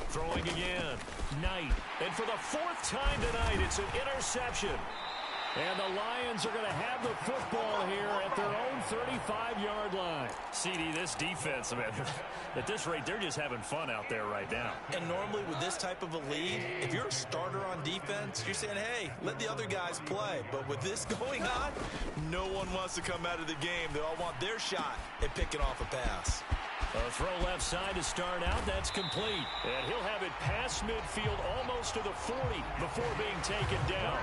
Throwing again, Knight. And for the 4th time tonight, it's an interception. And the Lions are going to have the football here at their own 35-yard line. CD, this defense, man, at this rate, they're just having fun out there right now. And normally with this type of a lead, if you're a starter on defense, you're saying, hey, let the other guys play. But with this going on, no one wants to come out of the game. They all want their shot at picking off a pass. A throw left side to start out. That's complete. And he'll have it past midfield almost to the 40 before being taken down.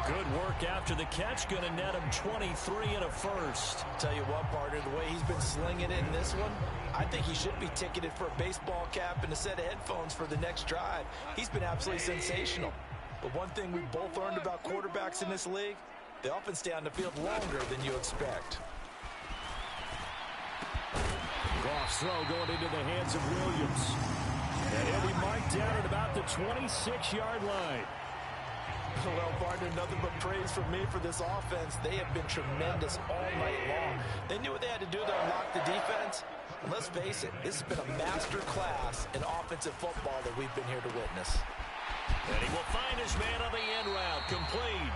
Good work after the catch. Going to net him 23 and a first. Tell you what, partner, the way he's been slinging it in this one, I think he should be ticketed for a baseball cap and a set of headphones for the next drive. He's been absolutely sensational. But one thing we've both learned about quarterbacks in this league, they often stay on the field longer than you expect. Goff's throw going into the hands of Williams. And he'll be marked down at about the 26-yard line. Well, partner, nothing but praise from me for this offense. They have been tremendous all night long. They knew what they had to do to unlock the defense. And let's face it, this has been a master class in offensive football that we've been here to witness. And he will find his man on the end route, complete.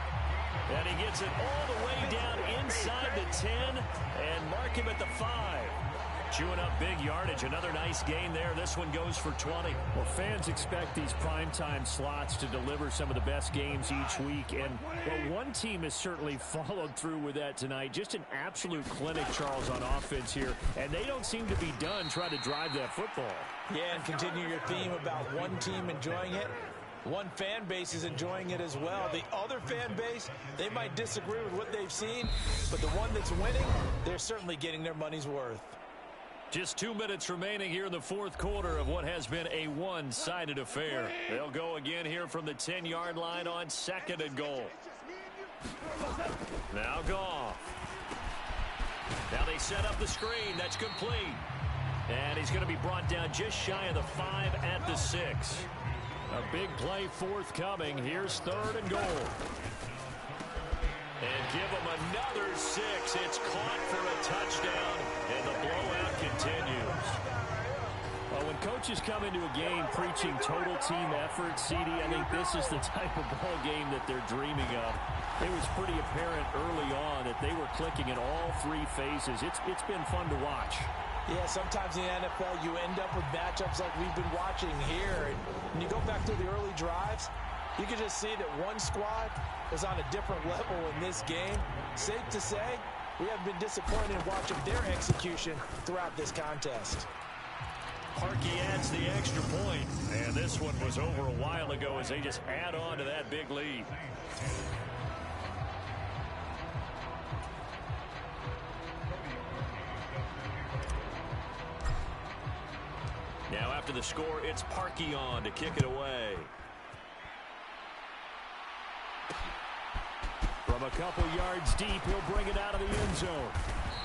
And he gets it all the way down inside the 10 and mark him at the 5. Chewing up big yardage. Another nice gain there. This one goes for 20. Well, fans expect these primetime slots to deliver some of the best games each week. And, well, one team has certainly followed through with that tonight. Just an absolute clinic, Charles, on offense here. And they don't seem to be done trying to drive that football. Yeah, and continue your theme about one team enjoying it. One fan base is enjoying it as well. The other fan base, they might disagree with what they've seen. But the one that's winning, they're certainly getting their money's worth. Just 2 minutes remaining here in the 4th quarter of what has been a one-sided affair. They'll go again here from the 10-yard line on 2nd and goal. Now Goff. Now they set up the screen. That's complete. And he's going to be brought down just shy of the 5 at the 6. A big play forthcoming. Here's 3rd and goal. And give him another 6. It's caught for a touchdown, and the blowout continues. Well, when coaches come into a game preaching total team effort, CD, I think this is the type of ball game that they're dreaming of. It was pretty apparent early on that they were clicking in all 3 phases. It's been fun to watch. Yeah, sometimes in the NFL you end up with matchups like we've been watching here. And when you go back to the early drives, you can just see that one squad was on a different level in this game. Safe to say, we have been disappointed in watching their execution throughout this contest. Parkey adds the extra point, and this one was over a while ago as they just add on to that big lead. Now after the score, it's Parkey on to kick it away. From a couple yards deep, he'll bring it out of the end zone.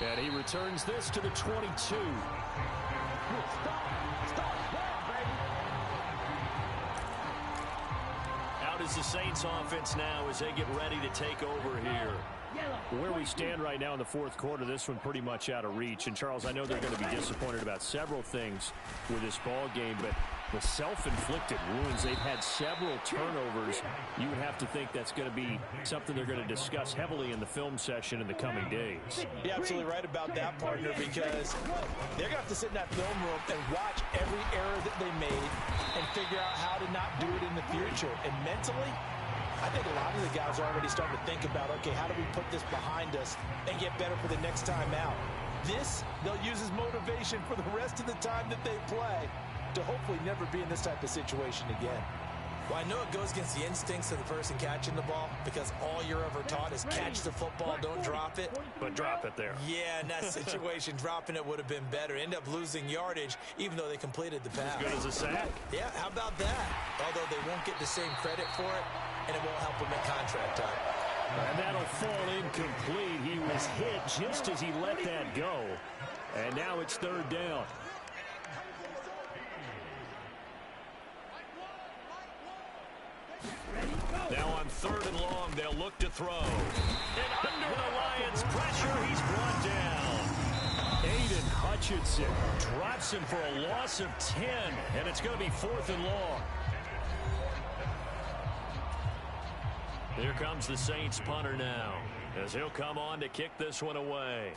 And he returns this to the 22. Out is the Saints offense now as they get ready to take over here. Where we stand right now in the 4th quarter, this one pretty much out of reach. And, Charles, I know they're going to be disappointed about several things with this ball game, but With self-inflicted wounds, they've had several turnovers. You would have to think that's going to be something they're going to discuss heavily in the film session in the coming days. You're absolutely right about that, partner, because they're going to have to sit in that film room and watch every error that they made and figure out how to not do it in the future. And mentally, I think a lot of the guys are already starting to think about, okay, how do we put this behind us and get better for the next time out? This, they'll use as motivation for the rest of the time that they play to hopefully never be in this type of situation again. Well, I know it goes against the instincts of the person catching the ball because all you're ever taught is catch the football, don't drop it. But drop it there. Yeah, in that situation, dropping it would have been better. End up losing yardage, even though they completed the pass. As good as a sack. Yeah, how about that? Although they won't get the same credit for it, and it won't help them in contract time. And that'll fall incomplete. He was hit just as he let that go. And now it's third down. Now on third and long, they'll look to throw. And under the Lions' pressure, he's brought down. Aiden Hutchinson drops him for a loss of 10, and it's going to be fourth and long. Here comes the Saints punter now, as he'll come on to kick this one away.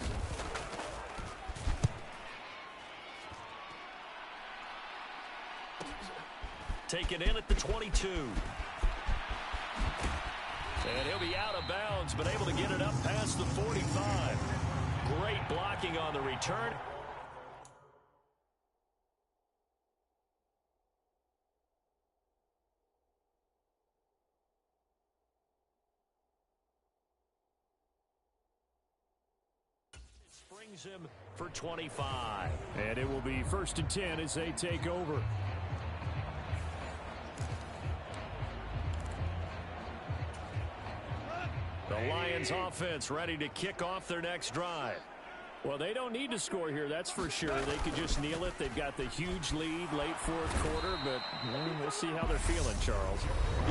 Taken in at the 22. And he'll be out of bounds, but able to get it up past the 45. Great blocking on the return. Springs him for 25. And it will be 1st and 10 as they take over. The Lions offense ready to kick off their next drive. Well, they don't need to score here, that's for sure. They could just kneel it. They've got the huge lead late fourth quarter, but we'll see how they're feeling, Charles.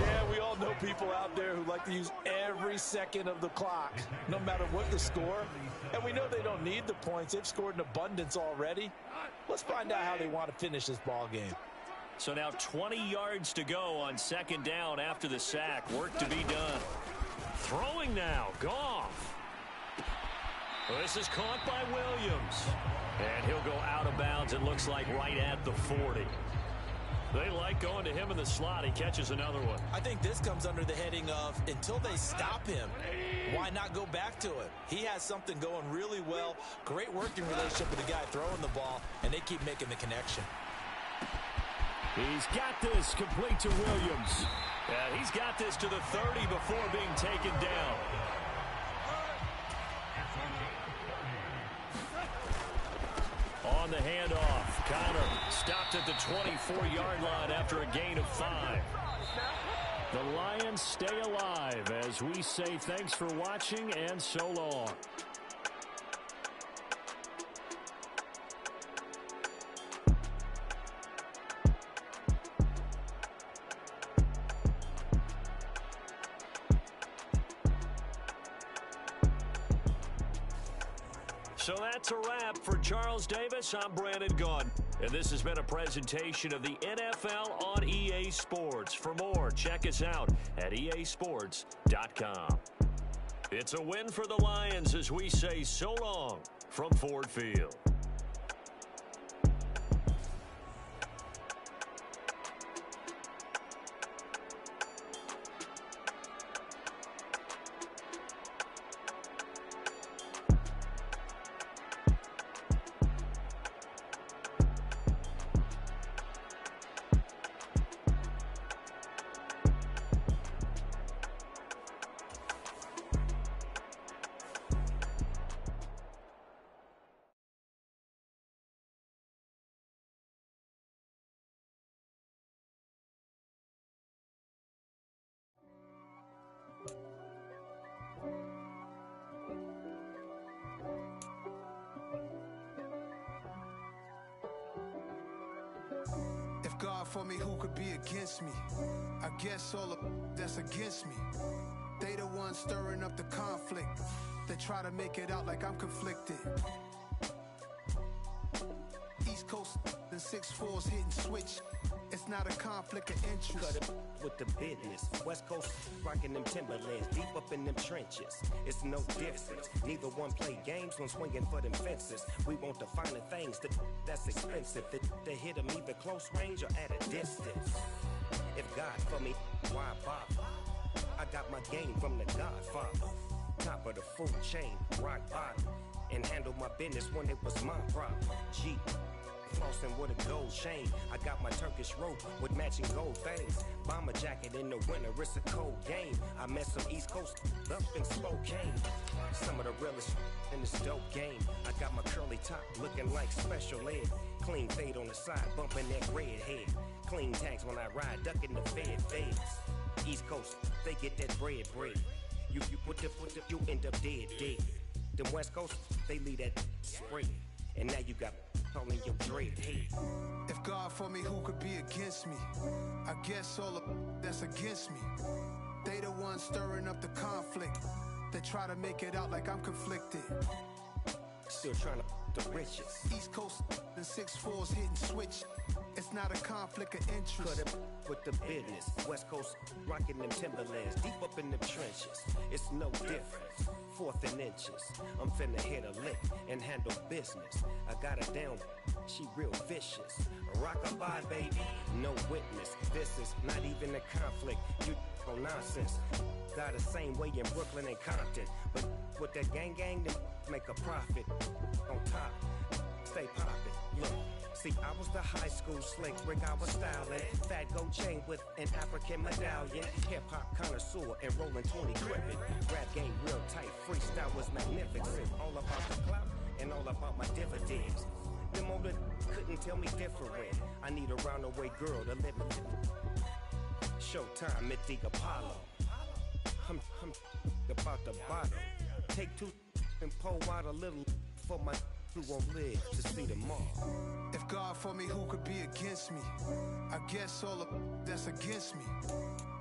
Yeah, we all know people out there who like to use every second of the clock, no matter what the score. And we know they don't need the points. They've scored in abundance already. Let's find out how they want to finish this ball game. So now 20 yards to go on second down after the sack. Work to be done. Throwing now, Goff. This is caught by Williams. And he'll go out of bounds, it looks like right at the 40. They like going to him in the slot. He catches another one. I think this comes under the heading of until they stop him, why not go back to it? He has something going really well. Great working relationship with the guy throwing the ball, and they keep making the connection. He's got this complete to Williams. And he's got this to the 30 before being taken down. On the handoff, Connor stopped at the 24-yard line after a gain of 5. The Lions stay alive as we say thanks for watching and so long. So that's a wrap for Charles Davis. I'm Brandon Gunn. And this has been a presentation of the NFL on EA Sports. For more, check us out at easports.com. It's a win for the Lions as we say so long from Ford Field. If God for me, who could be against me? I guess all of that's against me. They the ones stirring up the conflict. They try to make it out like I'm conflicted. East Coast and 6'4s hitting switch. It's not a conflict of interest. Cut it with the business. West Coast rocking them Timberlands, deep up in them trenches. It's no difference. Neither one play games when swinging for them fences. We want the finer things that's expensive. They hit them either close range or at a distance. If God for me, why bother? I got my game from the Godfather. Top of the food chain, rock bottom. And handle my business when it was my problem. G. Flossing with a gold chain. I got my Turkish rope with matching gold things. Bomber jacket in the winter, it's a cold game. I met some East Coast up in Spokane. Some of the realest in this dope game. I got my curly top looking like special ed. Clean fade on the side, bumping that red head. Clean tags when I ride, ducking the feds. East Coast, they get that bread. You put the, you end up dead. Them West Coast, they leave that spray. And now you got all in your dread head. If God for me, who could be against me? I guess all of that's against me. They the ones stirring up the conflict. They try to make it out like I'm conflicted. Still trying to the riches. East Coast and 6'4s hitting switch. It's not a conflict of interest. Cut it with the business. West Coast rocking them Timberlands, deep up in them trenches. It's no difference. 4th and inches. I'm finna hit a lick and handle business. I got her down, she real vicious. Rockabye, baby, no witness. This is not even a conflict. You on nonsense. Got the same way in Brooklyn and Compton. But with that gang, then make a profit. On top, stay poppin'. Look. See, I was the high school slick Rick, I was styling. Fat gold chain with an African medallion. Hip-hop connoisseur and rolling 20 gripping. Rap game real tight, freestyle was magnificent. All about the clout and all about my dividends. Them older couldn't tell me different. I need a roundaway girl to live in. Showtime at the Apollo. I'm about the bottom. Take 2 and pour out a little for my who won't live to see tomorrow. If God for me, who could be against me? I guess all of that's against me.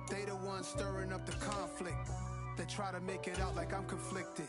They the ones stirring up the conflict. They try to make it out like I'm conflicted.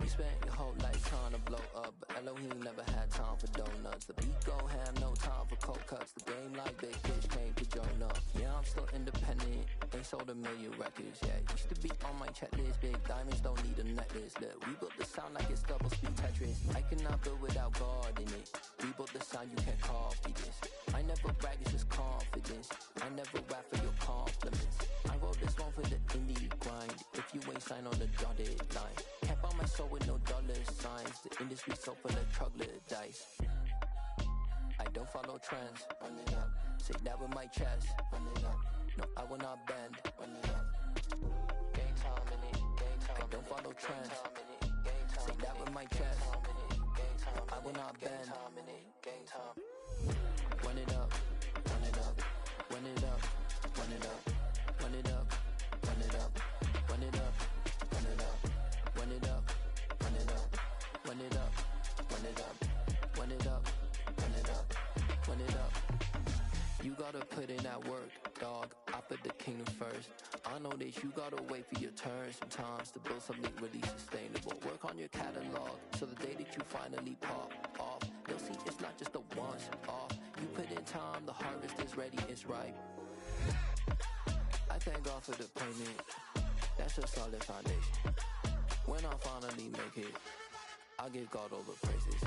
We spent your whole life trying to blow up, but Elohim never had time for donuts. The beat go ham, no time for cold cuts. The game like big fish came to join up. Yeah, I'm still independent, ain't sold a million records yet. Used to be on my checklist, big diamonds don't need a necklace. Look, we built the sound like it's double speed Tetris. I cannot build without God in it. We built the sound, you can't copy this. I never brag, it's just confidence. I never rap for your compliments. I wrote this one for the indie grind. If you ain't signed on the dotted line, kept on my soul with no dollar signs. The industry so full of troglodytes. I don't follow trends. Run it up. Say that with my chest. Run it up. No, I will not bend. Run it up. Gang time in it. Gang time. I don't follow trends. Say that with my chest. I will not bend. Gang time. Run it up. Run it up. Run it up. Run it up. Run it up. Run it up. Run it up. Run it up. Run it up. Run it up. Run it up. Run it up. Run it up. Run it up. Run it up. You gotta put in that work, dog. I put the kingdom first. I know that you gotta wait for your turn sometimes to build something really sustainable. Work on your catalog so the day that you finally pop off, they'll see it's not just a once off. You put in time, the harvest is ready, it's ripe. I thank God for the payment. That's a solid foundation. When I finally make it, I'll give God all the praises.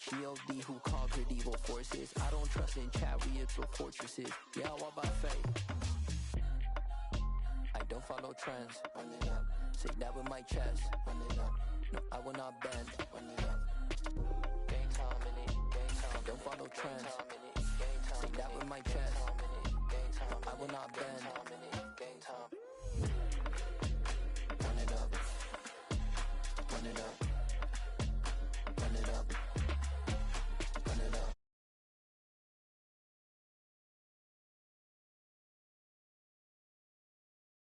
G.O.D. who conquered evil forces. I don't trust in chariots or fortresses. Yeah, I walk by faith. I don't follow trends. Run it up. Say that with my chest. Run it up. No, I will not bend. Run it up. Gang time in it. Gang time. I don't follow trends. Say that with my chest. I will not bend. Gang time. Run it up. Run it up.